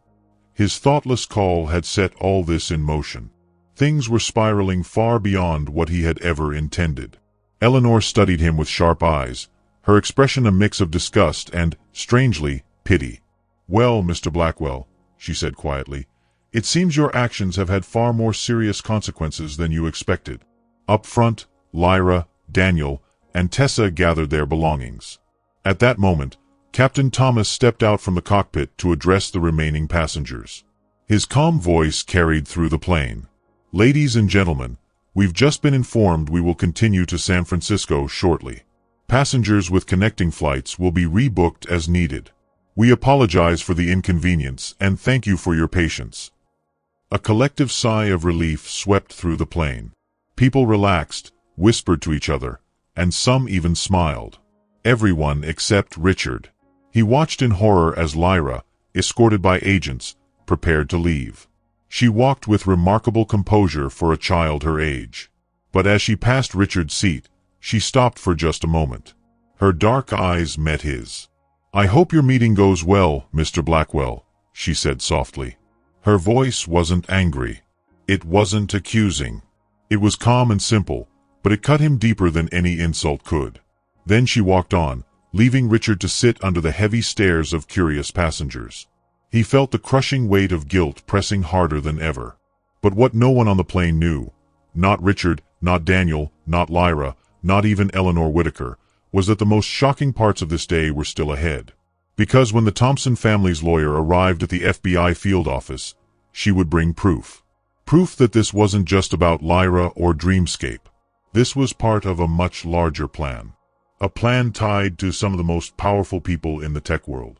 His thoughtless call had set all this in motion. Things were spiraling far beyond what he had ever intended. Eleanor studied him with sharp eyes, her expression a mix of disgust and, strangely, pity. "Well, Mr. Blackwell," she said quietly, "it seems your actions have had far more serious consequences than you expected." Up front, Lyra, Daniel, and Tessa gathered their belongings. At that moment, Captain Thomas stepped out from the cockpit to address the remaining passengers. His calm voice carried through the plane. "Ladies and gentlemen, we've just been informed we will continue to San Francisco shortly. Passengers with connecting flights will be rebooked as needed. We apologize for the inconvenience and thank you for your patience." A collective sigh of relief swept through the plane. People relaxed, whispered to each other, and some even smiled. Everyone except Richard. He watched in horror as Lyra, escorted by agents, prepared to leave. She walked with remarkable composure for a child her age. But as she passed Richard's seat, she stopped for just a moment. Her dark eyes met his. "I hope your meeting goes well, Mr. Blackwell," she said softly. Her voice wasn't angry. It wasn't accusing. It was calm and simple, but it cut him deeper than any insult could. Then she walked on, leaving Richard to sit under the heavy stares of curious passengers. He felt the crushing weight of guilt pressing harder than ever. But what no one on the plane knew, not Richard, not Daniel, not Lyra, not even Eleanor Whitaker, was that the most shocking parts of this day were still ahead. Because when the Thompson family's lawyer arrived at the FBI field office, she would bring proof. Proof that this wasn't just about Lyra or Dreamscape. This was part of a much larger plan. A plan tied to some of the most powerful people in the tech world.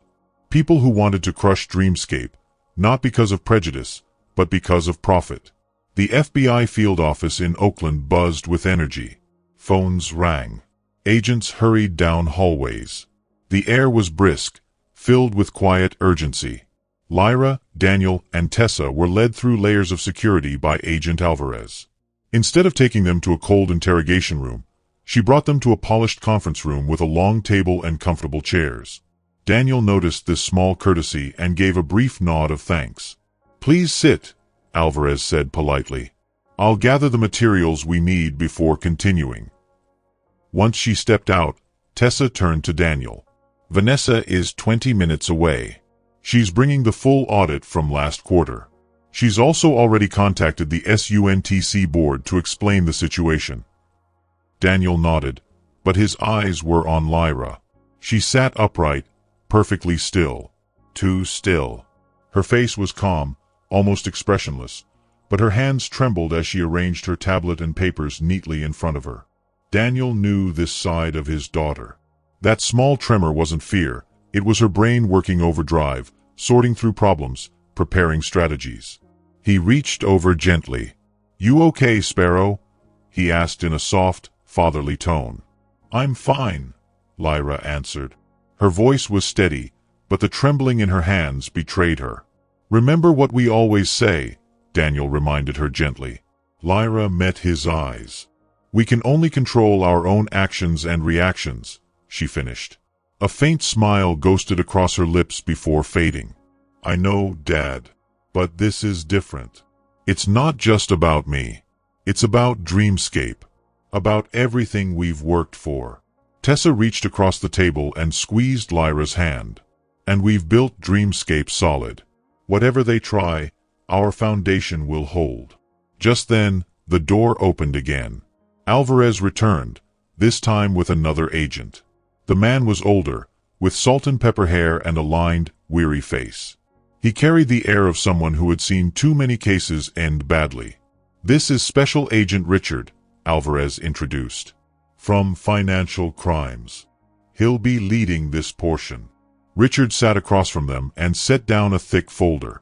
People who wanted to crush Dreamscape, not because of prejudice, but because of profit. The FBI field office in Oakland buzzed with energy. Phones rang. Agents hurried down hallways. The air was brisk, filled with quiet urgency. Lyra, Daniel, and Tessa were led through layers of security by Agent Alvarez. Instead of taking them to a cold interrogation room, she brought them to a polished conference room with a long table and comfortable chairs. Daniel noticed this small courtesy and gave a brief nod of thanks. "Please sit," Alvarez said politely. "I'll gather the materials we need before continuing." Once she stepped out, Tessa turned to Daniel. "Vanessa is 20 minutes away. She's bringing the full audit from last quarter. She's also already contacted the SUNTC board to explain the situation." Daniel nodded, but his eyes were on Lyra. She sat upright, perfectly still. Too still. Her face was calm, almost expressionless, but her hands trembled as she arranged her tablet and papers neatly in front of her. Daniel knew this side of his daughter. That small tremor wasn't fear, it was her brain working overdrive, sorting through problems, preparing strategies. He reached over gently. "You okay, Sparrow?" he asked in a soft, fatherly tone. "I'm fine," Lyra answered. Her voice was steady, but the trembling in her hands betrayed her. "Remember what we always say," Daniel reminded her gently. Lyra met his eyes. "We can only control our own actions and reactions," she finished. A faint smile ghosted across her lips before fading. "I know, Dad, but this is different. It's not just about me. It's about Dreamscape. About everything we've worked for." Tessa reached across the table and squeezed Lyra's hand. "And we've built Dreamscape solid. Whatever they try, our foundation will hold." Just then, the door opened again. Alvarez returned, this time with another agent. The man was older, with salt and pepper hair and a lined, weary face. He carried the air of someone who had seen too many cases end badly. "This is Special Agent Richard," Alvarez introduced. "From Financial Crimes. He'll be leading this portion." Richard sat across from them and set down a thick folder.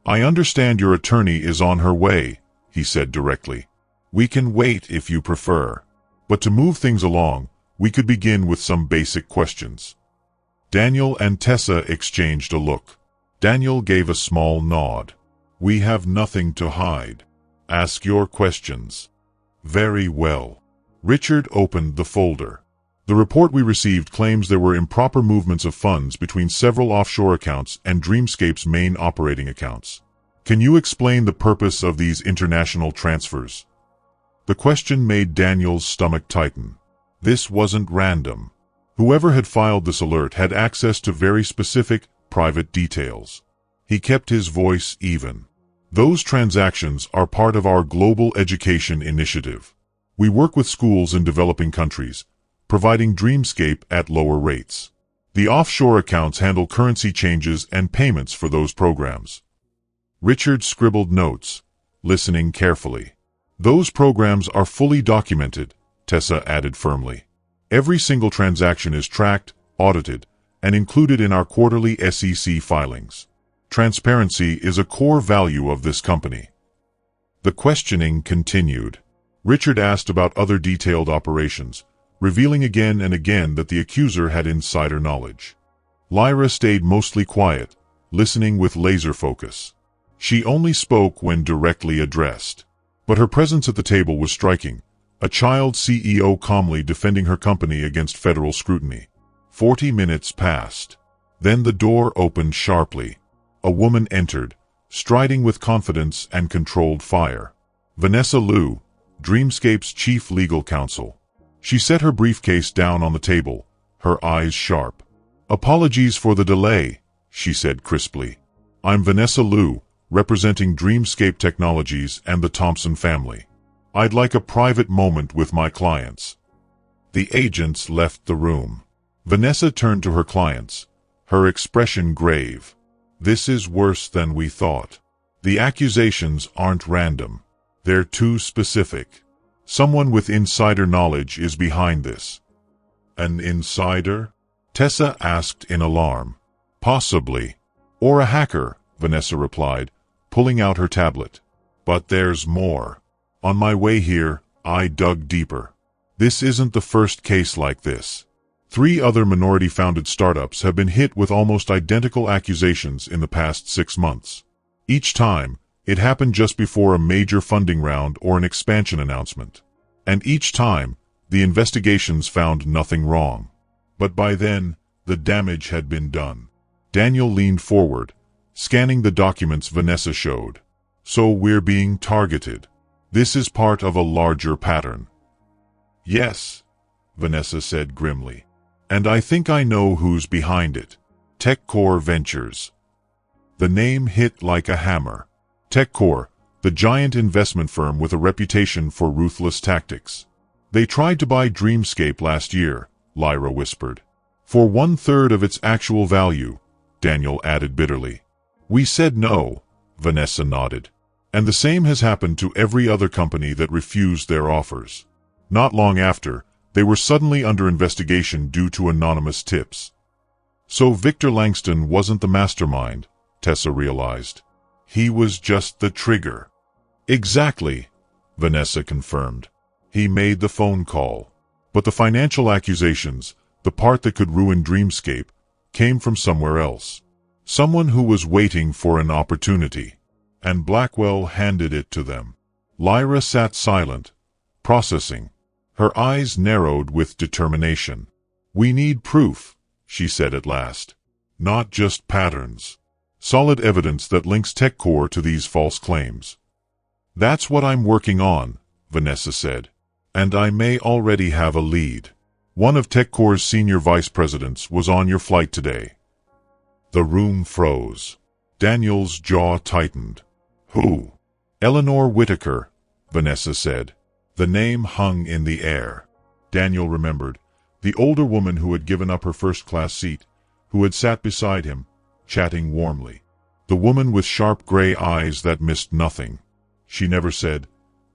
"I understand your attorney is on her way," he said directly. "We can wait if you prefer. But to move things along, we could begin with some basic questions." Daniel and Tessa exchanged a look. Daniel gave a small nod. "We have nothing to hide. Ask your questions." "Very well." Richard opened the folder. "The report we received claims there were improper movements of funds between several offshore accounts and Dreamscape's main operating accounts. Can you explain the purpose of these international transfers?" The question made Daniel's stomach tighten. This wasn't random. Whoever had filed this alert had access to very specific, private details. He kept his voice even. "Those transactions are part of our global education initiative. We work with schools in developing countries, providing Dreamscape at lower rates. The offshore accounts handle currency changes and payments for those programs." Richard scribbled notes, listening carefully. "Those programs are fully documented," Tessa added firmly. "Every single transaction is tracked, audited, and included in our quarterly SEC filings. Transparency is a core value of this company." The questioning continued. Richard asked about other detailed operations, revealing again and again that the accuser had insider knowledge. Lyra stayed mostly quiet, listening with laser focus. She only spoke when directly addressed. But her presence at the table was striking, a child CEO calmly defending her company against federal scrutiny. 40 minutes passed. Then the door opened sharply. A woman entered, striding with confidence and controlled fire. Vanessa Liu, Dreamscape's chief legal counsel. She set her briefcase down on the table, her eyes sharp. "Apologies for the delay," she said crisply. "I'm Vanessa Liu, representing Dreamscape Technologies and the Thompson family. I'd like a private moment with my clients." The agents left the room. Vanessa turned to her clients, her expression grave. "This is worse than we thought. The accusations aren't random. They're too specific. Someone with insider knowledge is behind this." "An insider?" Tessa asked in alarm. "Possibly. Or a hacker," Vanessa replied, pulling out her tablet. "But there's more. On my way here, I dug deeper. This isn't the first case like this. 3 other minority-founded startups have been hit with almost identical accusations in the past 6 months. Each time, it happened just before a major funding round or an expansion announcement. And each time, the investigations found nothing wrong. But by then, the damage had been done." Daniel leaned forward, scanning the documents Vanessa showed. "So we're being targeted. This is part of a larger pattern." "Yes," Vanessa said grimly. "And I think I know who's behind it. TechCore Ventures." The name hit like a hammer. TechCore, the giant investment firm with a reputation for ruthless tactics. "They tried to buy Dreamscape last year," Lyra whispered. "For 1/3 of its actual value," Daniel added bitterly. "We said no," Vanessa nodded. "And the same has happened to every other company that refused their offers. Not long after, they were suddenly under investigation due to anonymous tips." "So Victor Langston wasn't the mastermind," Tessa realized. "He was just the trigger." "Exactly," Vanessa confirmed. "He made the phone call. But the financial accusations, the part that could ruin Dreamscape, came from somewhere else. Someone who was waiting for an opportunity. And Blackwell handed it to them." Lyra sat silent, processing. Her eyes narrowed with determination. "We need proof," she said at last. "Not just patterns. Solid evidence that links TechCore to these false claims." "That's what I'm working on," Vanessa said. "And I may already have a lead. One of TechCore's senior vice presidents was on your flight today." The room froze. Daniel's jaw tightened. "Who?" "Eleanor Whitaker," Vanessa said. The name hung in the air. Daniel remembered. The older woman who had given up her first-class seat, who had sat beside him, chatting warmly. The woman with sharp gray eyes that missed nothing. She never said,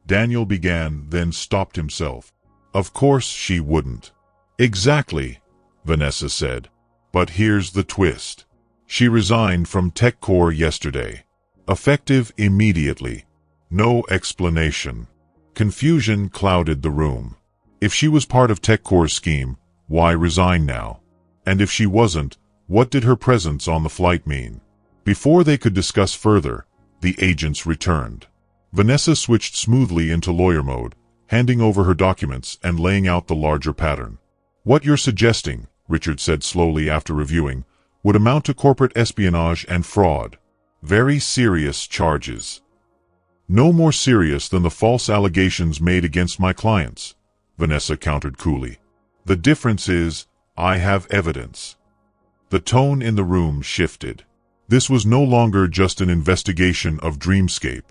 Daniel began, then stopped himself. Of course she wouldn't. Exactly, Vanessa said. But here's the twist. She resigned from TechCore yesterday. Effective immediately. No explanation. Confusion clouded the room. If she was part of TechCore's scheme, why resign now? And if she wasn't, what did her presence on the flight mean? Before they could discuss further, the agents returned. Vanessa switched smoothly into lawyer mode, handing over her documents and laying out the larger pattern. What you're suggesting, Richard said slowly after reviewing, would amount to corporate espionage and fraud. Very serious charges. No more serious than the false allegations made against my clients, Vanessa countered coolly. The difference is, I have evidence. The tone in the room shifted. This was no longer just an investigation of Dreamscape.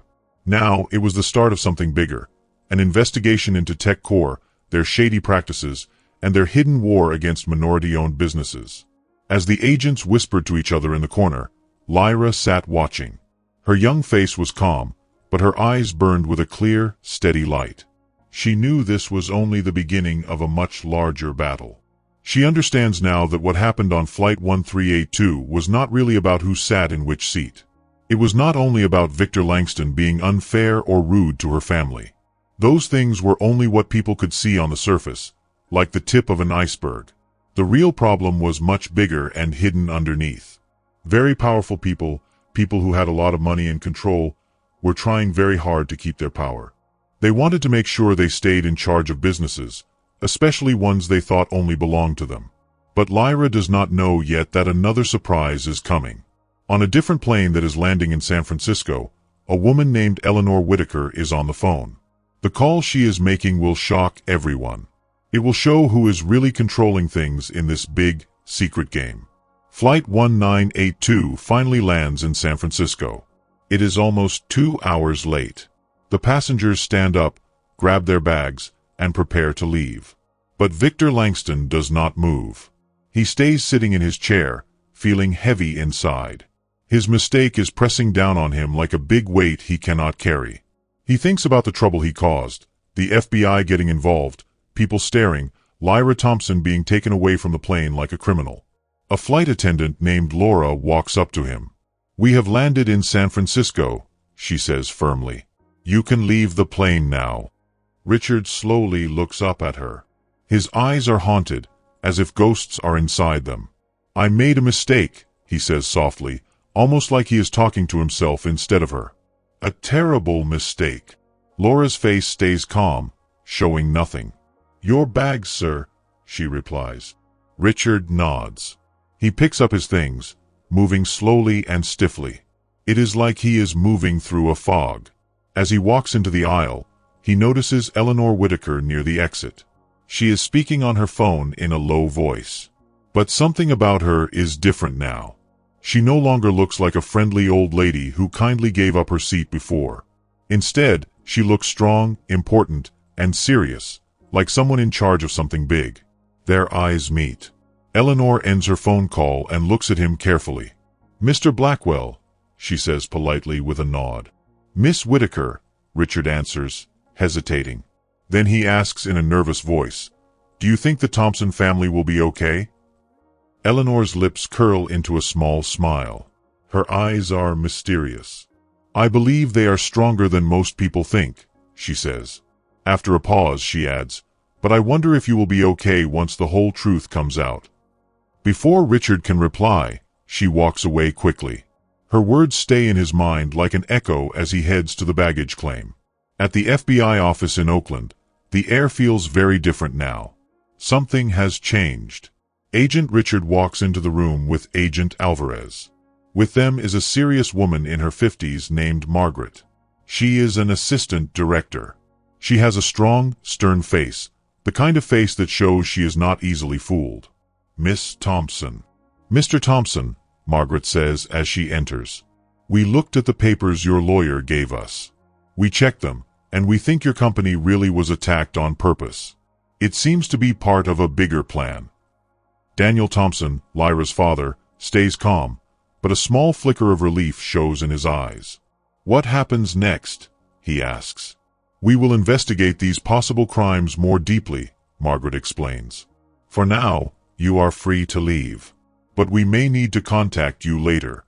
Now it was the start of something bigger, an investigation into TechCore, their shady practices, and their hidden war against minority-owned businesses. As the agents whispered to each other in the corner, Lyra sat watching. Her young face was calm, but her eyes burned with a clear, steady light. She knew this was only the beginning of a much larger battle. She understands now that what happened on Flight 1382 was not really about who sat in which seat. It was not only about Victor Langston being unfair or rude to her family. Those things were only what people could see on the surface, like the tip of an iceberg. The real problem was much bigger and hidden underneath. Very powerful people, people who had a lot of money and control, were trying very hard to keep their power. They wanted to make sure they stayed in charge of businesses, especially ones they thought only belonged to them. But Lyra does not know yet that another surprise is coming. On a different plane that is landing in San Francisco, a woman named Eleanor Whitaker is on the phone. The call she is making will shock everyone. It will show who is really controlling things in this big, secret game. Flight 1982 finally lands in San Francisco. It is almost 2 hours late. The passengers stand up, grab their bags, and prepare to leave. But Victor Langston does not move. He stays sitting in his chair, feeling heavy inside. His mistake is pressing down on him like a big weight he cannot carry. He thinks about the trouble he caused, the FBI getting involved, people staring, Lyra Thompson being taken away from the plane like a criminal. A flight attendant named Laura walks up to him. "We have landed in San Francisco," she says firmly. "You can leave the plane now." Richard slowly looks up at her. His eyes are haunted, as if ghosts are inside them. "I made a mistake," he says softly, almost like he is talking to himself instead of her. "A terrible mistake." Laura's face stays calm, showing nothing. "Your bags, sir," she replies. Richard nods. He picks up his things, moving slowly and stiffly. It is like he is moving through a fog. As he walks into the aisle, he notices Eleanor Whitaker near the exit. She is speaking on her phone in a low voice. But something about her is different now. She no longer looks like a friendly old lady who kindly gave up her seat before. Instead, she looks strong, important, and serious, like someone in charge of something big. Their eyes meet. Eleanor ends her phone call and looks at him carefully. "Mr. Blackwell," she says politely with a nod. "Miss Whitaker," Richard answers, hesitating. Then he asks in a nervous voice, "Do you think the Thompson family will be okay?" Eleanor's lips curl into a small smile. Her eyes are mysterious. "I believe they are stronger than most people think," she says. After a pause, she adds, "But I wonder if you will be okay once the whole truth comes out." Before Richard can reply, she walks away quickly. Her words stay in his mind like an echo as he heads to the baggage claim. At the FBI office in Oakland, the air feels very different now. Something has changed. Agent Richard walks into the room with Agent Alvarez. With them is a serious woman in her 50s named Margaret. She is an assistant director. She has a strong, stern face, the kind of face that shows she is not easily fooled. "Miss Thompson." "Mr. Thompson," Margaret says as she enters. "We looked at the papers your lawyer gave us. We checked them, and we think your company really was attacked on purpose. It seems to be part of a bigger plan." Daniel Thompson, Lyra's father, stays calm, but a small flicker of relief shows in his eyes. "What happens next?" he asks. We will investigate these possible crimes more deeply, Margaret explains. For now, you are free to leave. But we may need to contact you later.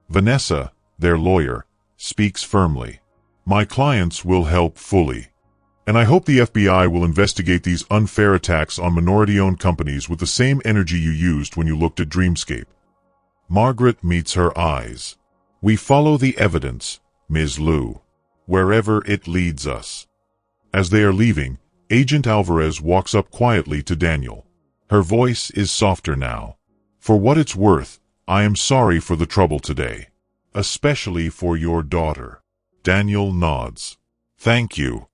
Vanessa, their lawyer, speaks firmly. My clients will help fully. And I hope the FBI will investigate these unfair attacks on minority-owned companies with the same energy you used when you looked at Dreamscape. Margaret meets her eyes. We follow the evidence, Ms. Liu, wherever it leads us. As they are leaving, Agent Alvarez walks up quietly to Daniel. Her voice is softer now. For what it's worth, I am sorry for the trouble today. Especially for your daughter. Daniel nods. Thank you.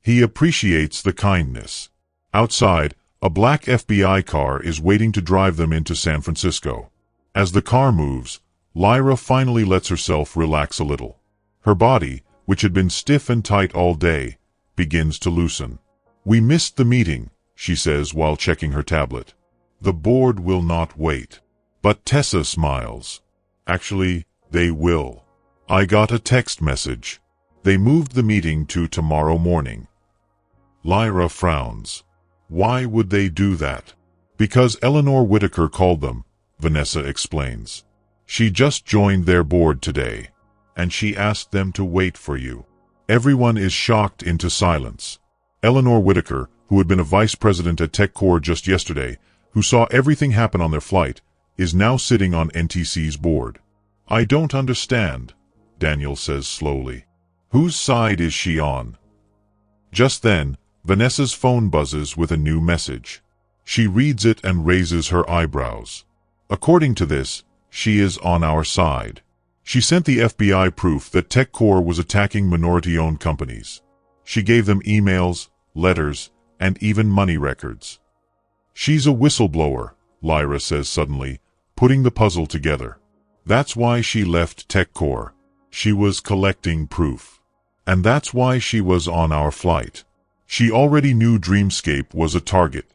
He appreciates the kindness. Outside, a black FBI car is waiting to drive them into San Francisco. As the car moves, Lyra finally lets herself relax a little. Her body, which had been stiff and tight all day, begins to loosen. We missed the meeting, she says while checking her tablet. The board will not wait. But Tessa smiles. Actually, they will. I got a text message. They moved the meeting to tomorrow morning. Lyra frowns. Why would they do that? Because Eleanor Whitaker called them, Vanessa explains. She just joined their board today, and she asked them to wait for you. Everyone is shocked into silence. Eleanor Whitaker, who had been a vice president at TechCore just yesterday, who saw everything happen on their flight, is now sitting on NTC's board. I don't understand, Daniel says slowly. Whose side is she on? Just then, Vanessa's phone buzzes with a new message. She reads it and raises her eyebrows. According to this, she is on our side. She sent the FBI proof that TechCore was attacking minority-owned companies. She gave them emails, letters, and even money records. She's a whistleblower, Lyra says suddenly, putting the puzzle together. That's why she left TechCore. She was collecting proof. And that's why she was on our flight. She already knew Dreamscape was a target.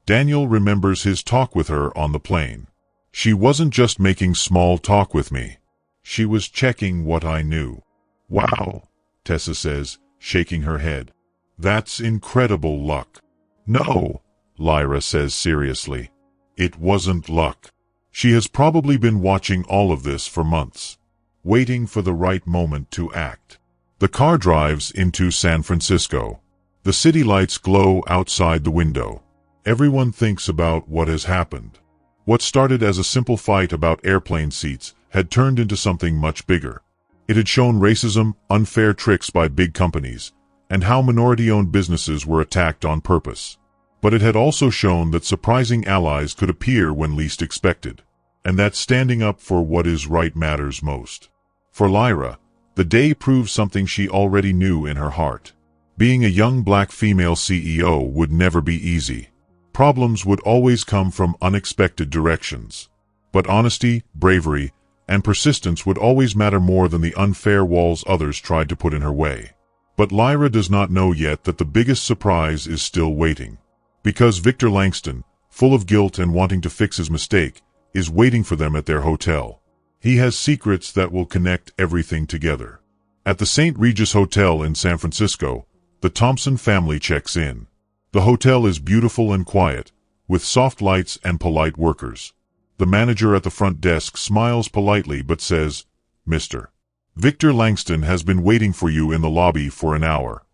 Daniel remembers his talk with her on the plane. She wasn't just making small talk with me. She was checking what I knew. Wow, Tessa says, shaking her head. That's incredible luck. No, Lyra says seriously. It wasn't luck. She has probably been watching all of this for months, waiting for the right moment to act. The car drives into San Francisco. The city lights glow outside the window. Everyone thinks about what has happened. What started as a simple fight about airplane seats had turned into something much bigger. It had shown racism, unfair tricks by big companies, and how minority-owned businesses were attacked on purpose. But it had also shown that surprising allies could appear when least expected, and that standing up for what is right matters most. For Lyra, the day proved something she already knew in her heart. Being a young black female CEO would never be easy. Problems would always come from unexpected directions. But honesty, bravery, and persistence would always matter more than the unfair walls others tried to put in her way. But Lyra does not know yet that the biggest surprise is still waiting. Because Victor Langston, full of guilt and wanting to fix his mistake, is waiting for them at their hotel. He has secrets that will connect everything together. At the St. Regis Hotel in San Francisco, the Thompson family checks in. The hotel is beautiful and quiet, with soft lights and polite workers. The manager at the front desk smiles politely but says, "Mr. Victor Langston has been waiting for you in the lobby for an hour."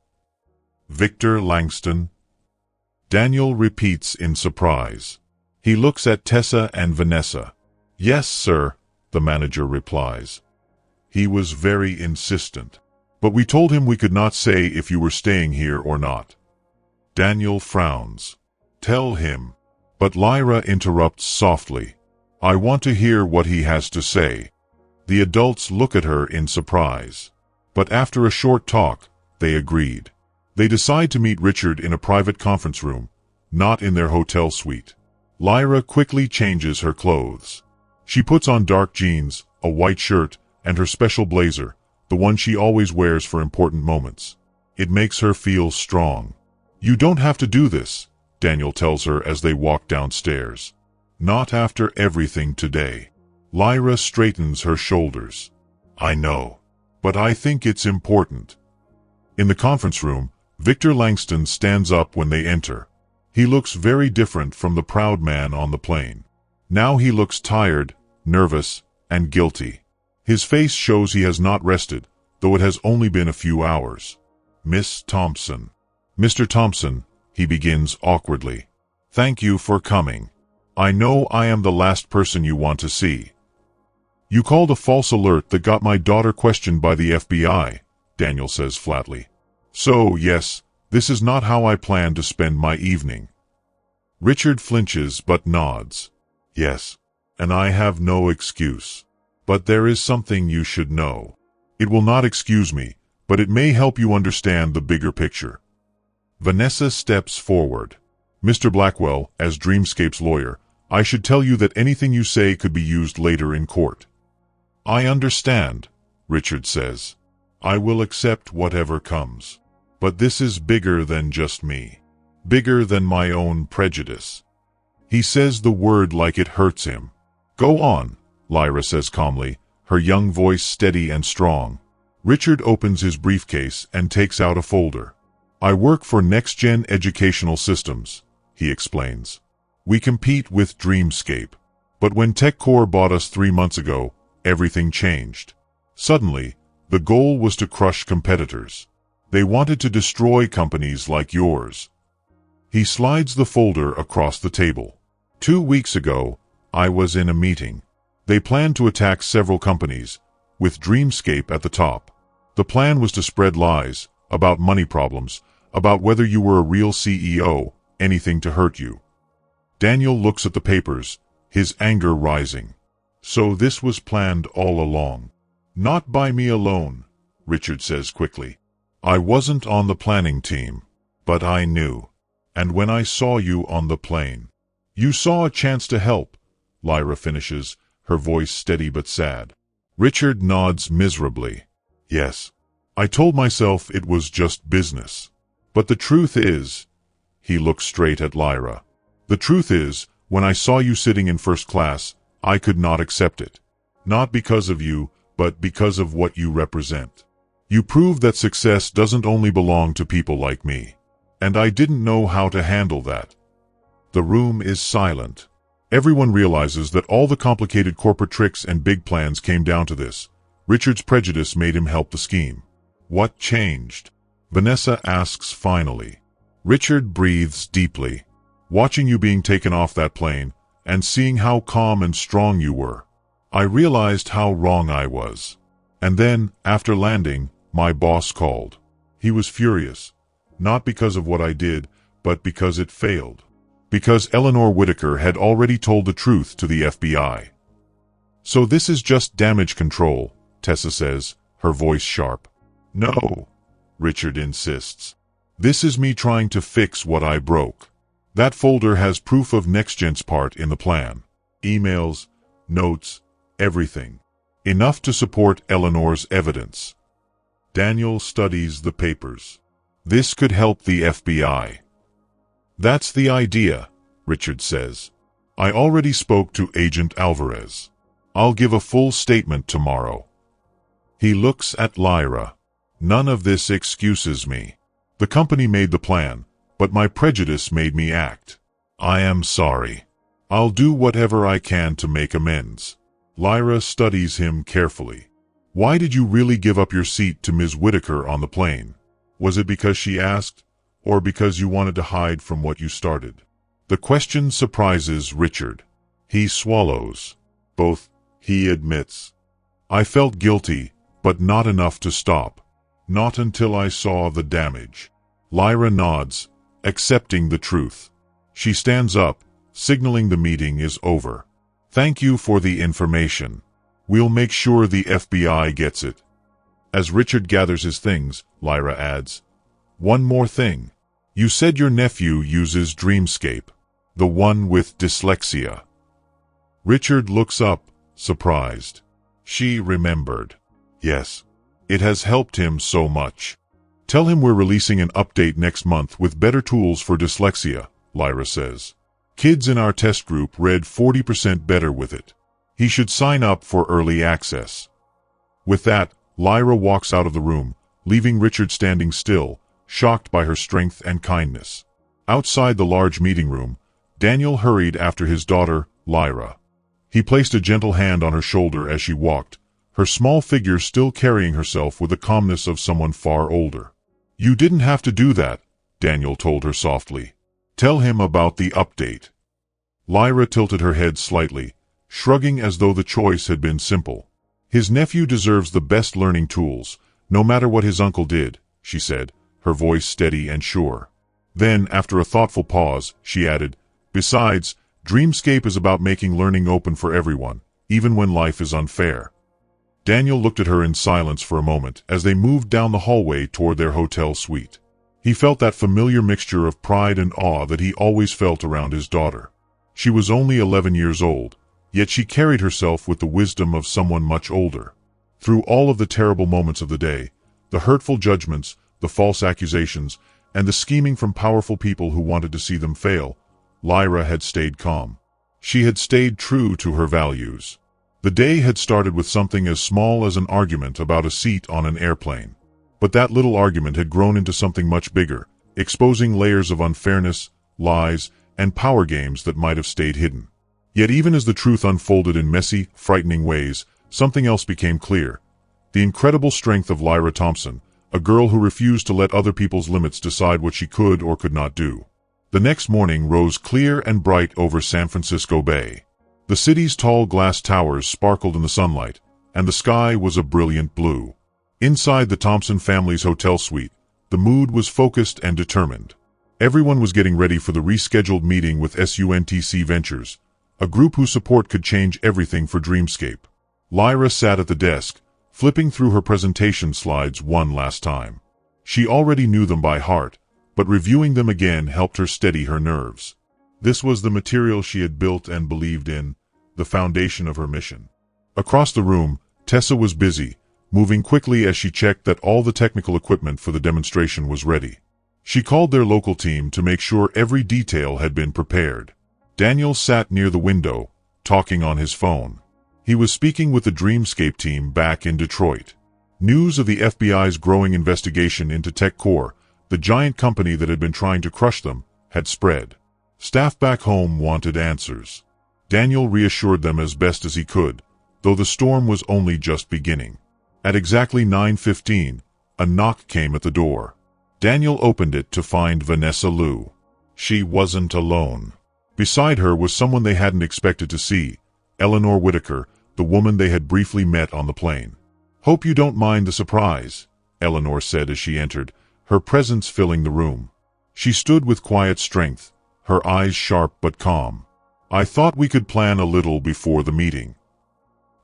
Victor Langston? Daniel repeats in surprise. He looks at Tessa and Vanessa. "Yes, sir," the manager replies. "He was very insistent. But we told him we could not say if you were staying here or not." Daniel frowns. "Tell him." But Lyra interrupts softly. "I want to hear what he has to say." The adults look at her in surprise. But after a short talk, they agreed. They decide to meet Richard in a private conference room, not in their hotel suite. Lyra quickly changes her clothes. She puts on dark jeans, a white shirt, and her special blazer, the one she always wears for important moments. It makes her feel strong. "You don't have to do this," Daniel tells her as they walk downstairs. "Not after everything today." Lyra straightens her shoulders. "I know. But I think it's important." In the conference room, Victor Langston stands up when they enter. He looks very different from the proud man on the plane. Now he looks tired, nervous, and guilty. His face shows he has not rested, though it has only been a few hours. Miss Thompson. Mr. Thompson, he begins awkwardly. Thank you for coming. I know I am the last person you want to see. You called a false alert that got my daughter questioned by the FBI, Daniel says flatly. So, yes, this is not how I plan to spend my evening. Richard flinches but nods. Yes, and I have no excuse. But there is something you should know. It will not excuse me, but it may help you understand the bigger picture. Vanessa steps forward. Mr. Blackwell, as Dreamscape's lawyer, I should tell you that anything you say could be used later in court. I understand, Richard says. I will accept whatever comes. But this is bigger than just me. Bigger than my own prejudice. He says the word like it hurts him. Go on, Lyra says calmly, her young voice steady and strong. Richard opens his briefcase and takes out a folder. I work for Next Gen Educational Systems, he explains. We compete with Dreamscape. But when TechCore bought us 3 months ago, everything changed. Suddenly, the goal was to crush competitors. They wanted to destroy companies like yours. He slides the folder across the table. 2 weeks ago, I was in a meeting. They planned to attack several companies, with Dreamscape at the top. The plan was to spread lies, about money problems, about whether you were a real CEO, anything to hurt you. Daniel looks at the papers, his anger rising. So this was planned all along. Not by me alone, Richard says quickly. I wasn't on the planning team, but I knew. And when I saw you on the plane, you saw a chance to help, Lyra finishes, her voice steady but sad. Richard nods miserably. Yes. I told myself it was just business. But the truth is, he looks straight at Lyra. The truth is, when I saw you sitting in first class, I could not accept it. Not because of you, but because of what you represent. You prove that success doesn't only belong to people like me. And I didn't know how to handle that. The room is silent. Everyone realizes that all the complicated corporate tricks and big plans came down to this. Richard's prejudice made him help the scheme. What changed? Vanessa asks finally. Richard breathes deeply. Watching you being taken off that plane, and seeing how calm and strong you were, I realized how wrong I was. And then, after landing, my boss called. He was furious. Not because of what I did, but because it failed. Because Eleanor Whitaker had already told the truth to the FBI. So this is just damage control, Tessa says, her voice sharp. No, Richard insists. This is me trying to fix what I broke. That folder has proof of NextGen's part in the plan. Emails, notes, everything. Enough to support Eleanor's evidence. Daniel studies the papers. This could help the FBI. That's the idea, Richard says. I already spoke to Agent Alvarez. I'll give a full statement tomorrow. He looks at Lyra. None of this excuses me. The company made the plan, but my prejudice made me act. I am sorry. I'll do whatever I can to make amends. Lyra studies him carefully. Why did you really give up your seat to Ms. Whitaker on the plane? Was it because she asked, or because you wanted to hide from what you started? The question surprises Richard. He swallows. Both, he admits. I felt guilty, but not enough to stop. Not until I saw the damage. Lyra nods, accepting the truth. She stands up, signaling the meeting is over. Thank you for the information. We'll make sure the FBI gets it. As Richard gathers his things, Lyra adds, one more thing. You said your nephew uses Dreamscape, the one with dyslexia. Richard looks up, surprised. She remembered. Yes. It has helped him so much. Tell him we're releasing an update next month with better tools for dyslexia, Lyra says. Kids in our test group read 40% better with it. He should sign up for early access. With that, Lyra walks out of the room, leaving Richard standing still, shocked by her strength and kindness. Outside the large meeting room, Daniel hurried after his daughter, Lyra. He placed a gentle hand on her shoulder as she walked, her small figure still carrying herself with the calmness of someone far older. "You didn't have to do that," Daniel told her softly. "Tell him about the update." Lyra tilted her head slightly, shrugging as though the choice had been simple. "His nephew deserves the best learning tools, no matter what his uncle did," she said, her voice steady and sure. Then, after a thoughtful pause, she added, "Besides, Dreamscape is about making learning open for everyone, even when life is unfair." Daniel looked at her in silence for a moment as they moved down the hallway toward their hotel suite. He felt that familiar mixture of pride and awe that he always felt around his daughter. She was only 11 years old, yet she carried herself with the wisdom of someone much older. Through all of the terrible moments of the day, the hurtful judgments, the false accusations, and the scheming from powerful people who wanted to see them fail, Lyra had stayed calm. She had stayed true to her values. The day had started with something as small as an argument about a seat on an airplane. But that little argument had grown into something much bigger, exposing layers of unfairness, lies, and power games that might have stayed hidden. Yet even as the truth unfolded in messy, frightening ways, something else became clear. The incredible strength of Lyra Thompson, a girl who refused to let other people's limits decide what she could or could not do. The next morning rose clear and bright over San Francisco Bay. The city's tall glass towers sparkled in the sunlight, and the sky was a brilliant blue. Inside the Thompson family's hotel suite, the mood was focused and determined. Everyone was getting ready for the rescheduled meeting with SUNTC Ventures, a group whose support could change everything for Dreamscape. Lyra sat at the desk, flipping through her presentation slides one last time. She already knew them by heart, but reviewing them again helped her steady her nerves. This was the material she had built and believed in, the foundation of her mission. Across the room, Tessa was busy, moving quickly as she checked that all the technical equipment for the demonstration was ready. She called their local team to make sure every detail had been prepared. Daniel sat near the window, talking on his phone. He was speaking with the Dreamscape team back in Detroit. News of the FBI's growing investigation into TechCore, the giant company that had been trying to crush them, had spread. Staff back home wanted answers. Daniel reassured them as best as he could, though the storm was only just beginning. At exactly 9:15, a knock came at the door. Daniel opened it to find Vanessa Liu. She wasn't alone. Beside her was someone they hadn't expected to see, Eleanor Whitaker, the woman they had briefly met on the plane. "Hope you don't mind the surprise," Eleanor said as she entered, her presence filling the room. She stood with quiet strength, her eyes sharp but calm. "I thought we could plan a little before the meeting."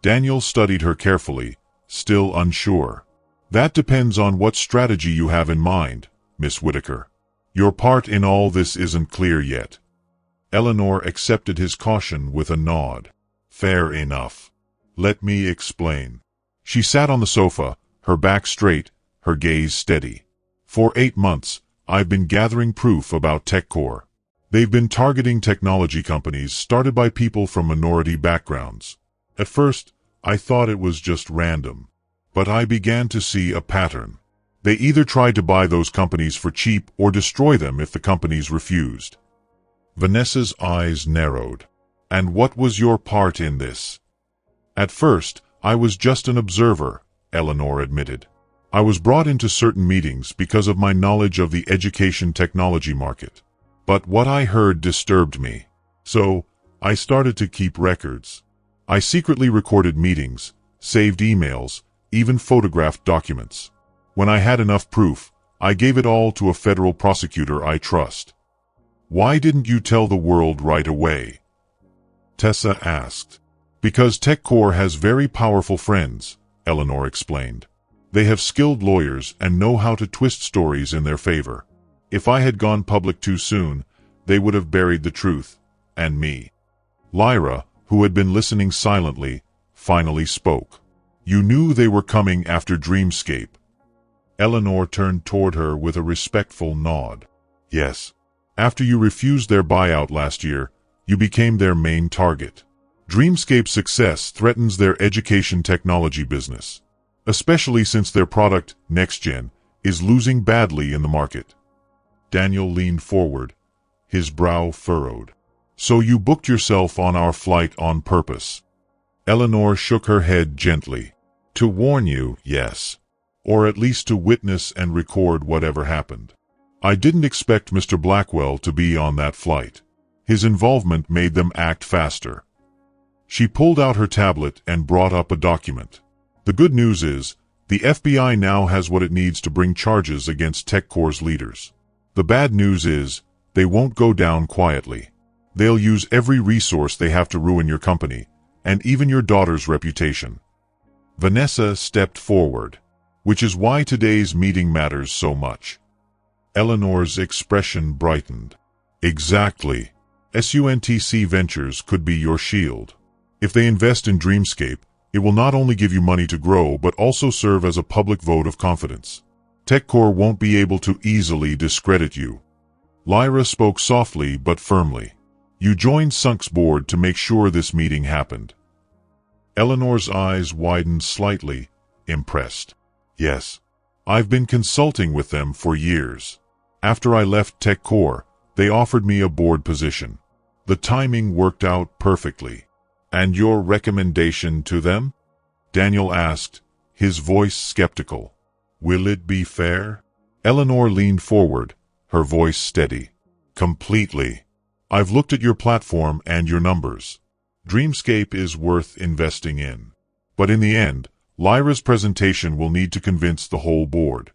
Daniel studied her carefully, still unsure. "That depends on what strategy you have in mind, Miss Whitaker. Your part in all this isn't clear yet." Eleanor accepted his caution with a nod. "Fair enough. Let me explain." She sat on the sofa, her back straight, her gaze steady. "For 8 months, I've been gathering proof about TechCore. They've been targeting technology companies started by people from minority backgrounds. At first, I thought it was just random. But I began to see a pattern. They either tried to buy those companies for cheap or destroy them if the companies refused." Vanessa's eyes narrowed. "And what was your part in this?" "At first, I was just an observer," Eleanor admitted. "I was brought into certain meetings because of my knowledge of the education technology market. But what I heard disturbed me. So, I started to keep records. I secretly recorded meetings, saved emails, even photographed documents. When I had enough proof, I gave it all to a federal prosecutor I trust." "Why didn't you tell the world right away?" Tessa asked. "Because TechCore has very powerful friends," Eleanor explained. "They have skilled lawyers and know how to twist stories in their favor. If I had gone public too soon, they would have buried the truth, and me." Lyra, who had been listening silently, finally spoke. "You knew they were coming after Dreamscape." Eleanor turned toward her with a respectful nod. "Yes. After you refused their buyout last year, you became their main target. Dreamscape's success threatens their education technology business. especially since their product, NextGen, is losing badly in the market. Daniel leaned forward, his brow furrowed. So you booked yourself on our flight on purpose? Eleanor shook her head gently. To warn you, yes. Or at least to witness and record whatever happened. I didn't expect Mr. Blackwell to be on that flight. His involvement made them act faster. She pulled out her tablet and brought up a document. The good news is, the FBI now has what it needs to bring charges against TechCore's leaders. The bad news is, they won't go down quietly. They'll use every resource they have to ruin your company, and even your daughter's reputation. Vanessa stepped forward, which is why today's meeting matters so much. Eleanor's expression brightened. Exactly. SUNTC Ventures could be your shield. If they invest in Dreamscape, it will not only give you money to grow but also serve as a public vote of confidence. TechCore won't be able to easily discredit you. Lyra spoke softly but firmly. You joined Sunk's board to make sure this meeting happened. Eleanor's eyes widened slightly, impressed. Yes. I've been consulting with them for years. After I left TechCore, they offered me a board position. The timing worked out perfectly. And your recommendation to them? Daniel asked, his voice skeptical. Will it be fair? Eleanor leaned forward, her voice steady. Completely. I've looked at your platform and your numbers. Dreamscape is worth investing in. But in the end, Lyra's presentation will need to convince the whole board.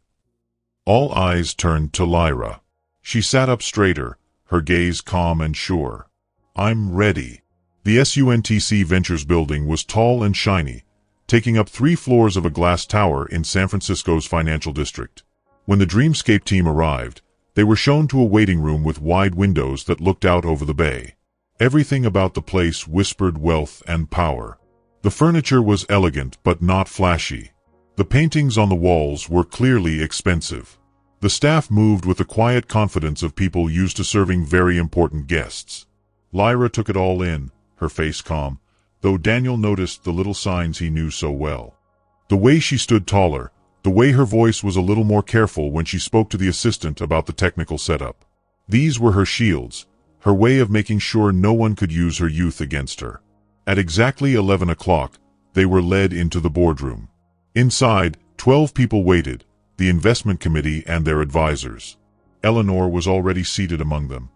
All eyes turned to Lyra. She sat up straighter, her gaze calm and sure. I'm ready. The SUNTC Ventures building was tall and shiny, taking up 3 floors of a glass tower in San Francisco's financial district. When the Dreamscape team arrived, they were shown to a waiting room with wide windows that looked out over the bay. Everything about the place whispered wealth and power. The furniture was elegant but not flashy. The paintings on the walls were clearly expensive. The staff moved with the quiet confidence of people used to serving very important guests. Lyra took it all in, her face calm, though Daniel noticed the little signs he knew so well. The way she stood taller, the way her voice was a little more careful when she spoke to the assistant about the technical setup. These were her shields, her way of making sure no one could use her youth against her. At exactly 11 o'clock, they were led into the boardroom. Inside, 12 people waited, the investment committee and their advisors. Eleanor was already seated among them,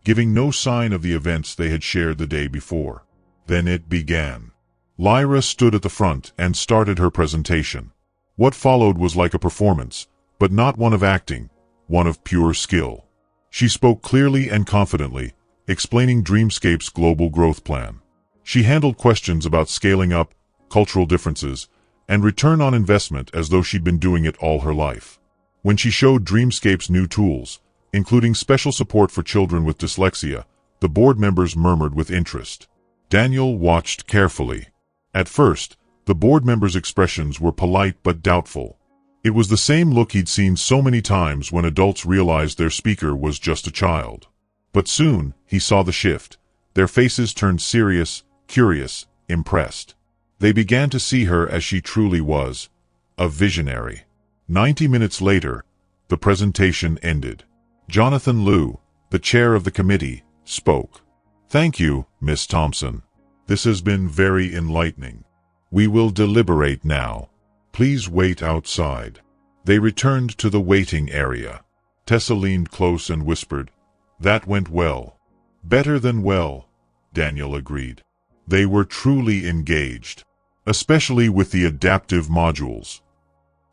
giving no sign of the events they had shared the day before. Then it began. Lyra stood at the front and started her presentation. What followed was like a performance, but not one of acting, one of pure skill. She spoke clearly and confidently, explaining Dreamscape's global growth plan. She handled questions about scaling up, cultural differences, and return on investment as though she'd been doing it all her life. When she showed Dreamscape's new tools, including special support for children with dyslexia, the board members murmured with interest. Daniel watched carefully. At first, the board members' expressions were polite but doubtful. It was the same look he'd seen so many times when adults realized their speaker was just a child. But soon, he saw the shift. Their faces turned serious, curious, impressed. They began to see her as she truly was, a visionary. 90 minutes later, the presentation ended. Jonathan Liu, the chair of the committee, spoke. Thank you, Miss Thompson. This has been very enlightening. We will deliberate now. Please wait outside. They returned to the waiting area. Tessa leaned close and whispered, That went well. Better than well, Daniel agreed. They were truly engaged, especially with the adaptive modules.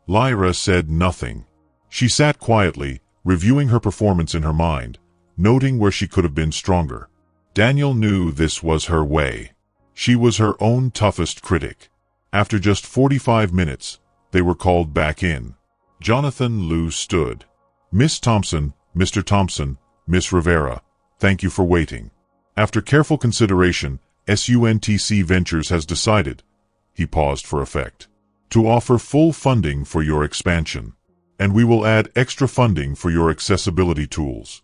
Lyra said nothing. She sat quietly, reviewing her performance in her mind, noting where she could have been stronger. Daniel knew this was her way. She was her own toughest critic. After just 45 minutes, they were called back in. Jonathan Liu stood. Miss Thompson, Mr. Thompson, Miss Rivera, thank you for waiting. After careful consideration, SUNTC Ventures has decided, he paused for effect, to offer full funding for your expansion. And we will add extra funding for your accessibility tools.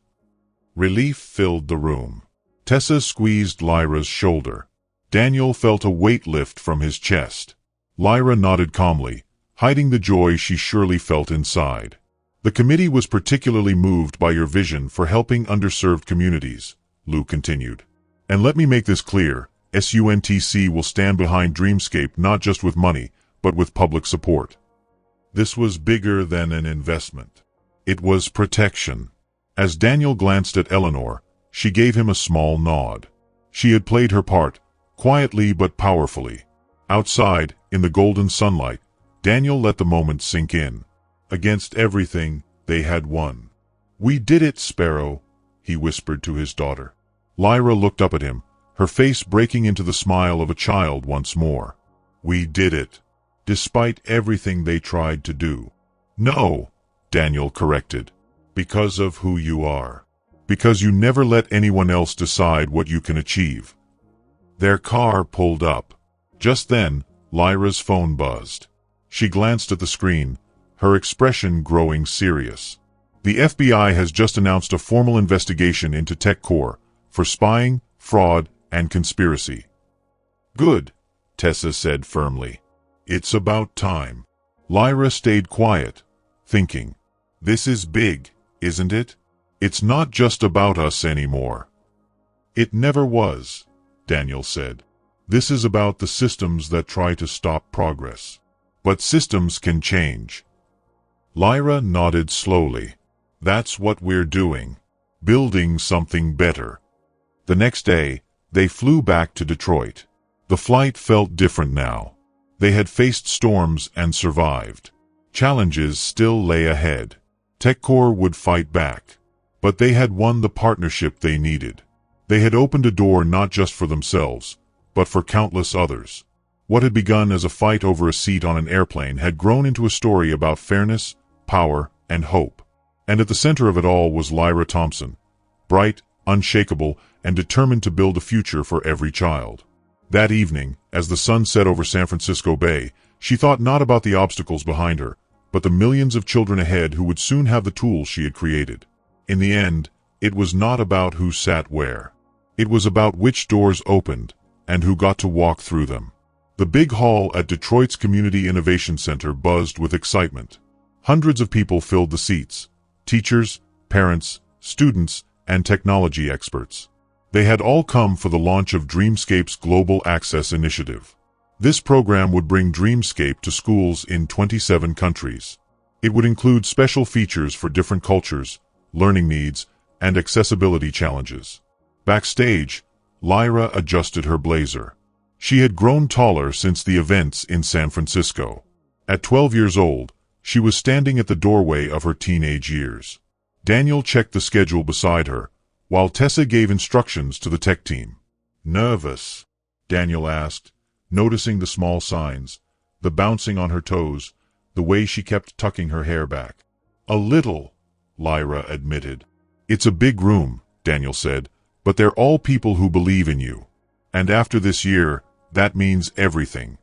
Relief filled the room. Tessa squeezed Lyra's shoulder. Daniel felt a weight lift from his chest. Lyra nodded calmly, hiding the joy she surely felt inside. The committee was particularly moved by your vision for helping underserved communities, Lou continued. And let me make this clear, SUNTC will stand behind Dreamscape not just with money, but with public support. This was bigger than an investment. It was protection. As Daniel glanced at Eleanor, she gave him a small nod. She had played her part, quietly but powerfully. Outside, in the golden sunlight, Daniel let the moment sink in. Against everything, they had won. "We did it, Sparrow," he whispered to his daughter. Lyra looked up at him, her face breaking into the smile of a child once more. "We did it. Despite everything they tried to do." "No," Daniel corrected. "Because of who you are. Because you never let anyone else decide what you can achieve." Their car pulled up. Just then, Lyra's phone buzzed. She glanced at the screen, her expression growing serious. "The FBI has just announced a formal investigation into TechCore for spying, fraud, and conspiracy." "Good," Tessa said firmly. "It's about time." Lyra stayed quiet, thinking. This is big, isn't it? It's not just about us anymore. "It never was," Daniel said. "This is about the systems that try to stop progress. But systems can change." Lyra nodded slowly. "That's what we're doing. Building something better." The next day, they flew back to Detroit. The flight felt different now. They had faced storms and survived. Challenges still lay ahead. TechCore would fight back. But they had won the partnership they needed. They had opened a door not just for themselves, but for countless others. What had begun as a fight over a seat on an airplane had grown into a story about fairness, power, and hope. And at the center of it all was Lyra Thompson, bright, unshakable, and determined to build a future for every child. That evening, as the sun set over San Francisco Bay, she thought not about the obstacles behind her, but the millions of children ahead who would soon have the tools she had created. In the end, it was not about who sat where. It was about which doors opened, and who got to walk through them. The big hall at Detroit's Community Innovation Center buzzed with excitement. Hundreds of people filled the seats: teachers, parents, students, and technology experts. They had all come for the launch of Dreamscape's Global Access Initiative. This program would bring Dreamscape to schools in 27 countries. It would include special features for different cultures, learning needs, and accessibility challenges. Backstage, Lyra adjusted her blazer. She had grown taller since the events in San Francisco. At 12 years old, she was standing at the doorway of her teenage years. Daniel checked the schedule beside her, while Tessa gave instructions to the tech team. "Nervous?" Daniel asked, noticing the small signs, the bouncing on her toes, the way she kept tucking her hair back. "A little," Lyra admitted. "It's a big room," Daniel said, "but they're all people who believe in you. And after this year, that means everything."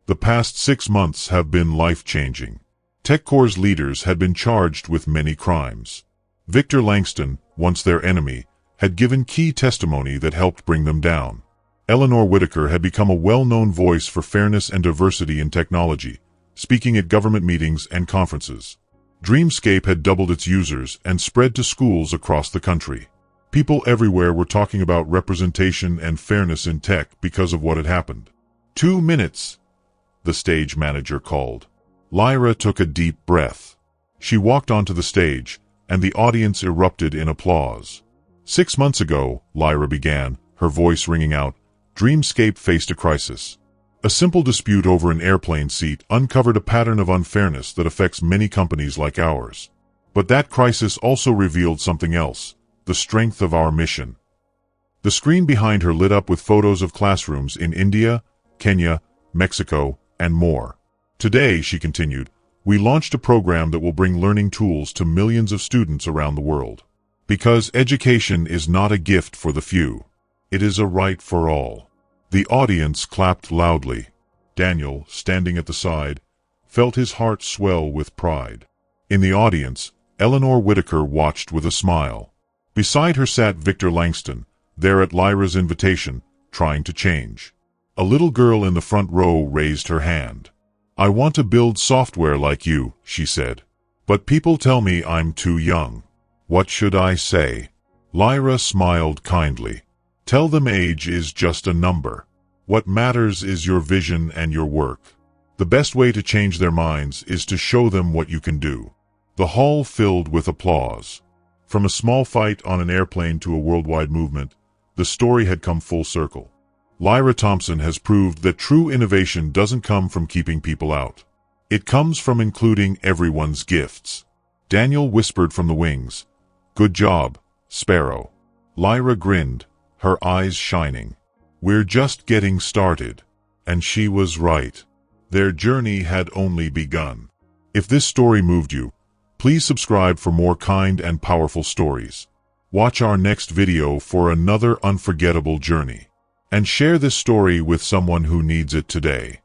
The past 6 months have been life-changing. TechCore's leaders had been charged with many crimes. Victor Langston, once their enemy, had given key testimony that helped bring them down. Eleanor Whitaker had become a well-known voice for fairness and diversity in technology, speaking at government meetings and conferences. Dreamscape had doubled its users and spread to schools across the country. People everywhere were talking about representation and fairness in tech because of what had happened. 2 minutes, the stage manager called. Lyra took a deep breath. She walked onto the stage, and the audience erupted in applause. 6 months ago, Lyra began, her voice ringing out, Dreamscape faced a crisis. A simple dispute over an airplane seat uncovered a pattern of unfairness that affects many companies like ours. But that crisis also revealed something else: the strength of our mission. The screen behind her lit up with photos of classrooms in India, Kenya, Mexico, and more. Today, she continued, we launched a program that will bring learning tools to millions of students around the world. Because education is not a gift for the few. It is a right for all. The audience clapped loudly. Daniel, standing at the side, felt his heart swell with pride. In the audience, Eleanor Whitaker watched with a smile. Beside her sat Victor Langston, there at Lyra's invitation, trying to change. A little girl in the front row raised her hand. "I want to build software like you," she said. "But people tell me I'm too young. What should I say?" Lyra smiled kindly. "Tell them age is just a number. What matters is your vision and your work. The best way to change their minds is to show them what you can do." The hall filled with applause. From a small fight on an airplane to a worldwide movement, the story had come full circle. Lyra Thompson has proved that true innovation doesn't come from keeping people out. It comes from including everyone's gifts. Daniel whispered from the wings, "Good job, Sparrow." Lyra grinned, her eyes shining. "We're just getting started." And she was right. Their journey had only begun. If this story moved you, please subscribe for more kind and powerful stories. Watch our next video for another unforgettable journey. And share this story with someone who needs it today.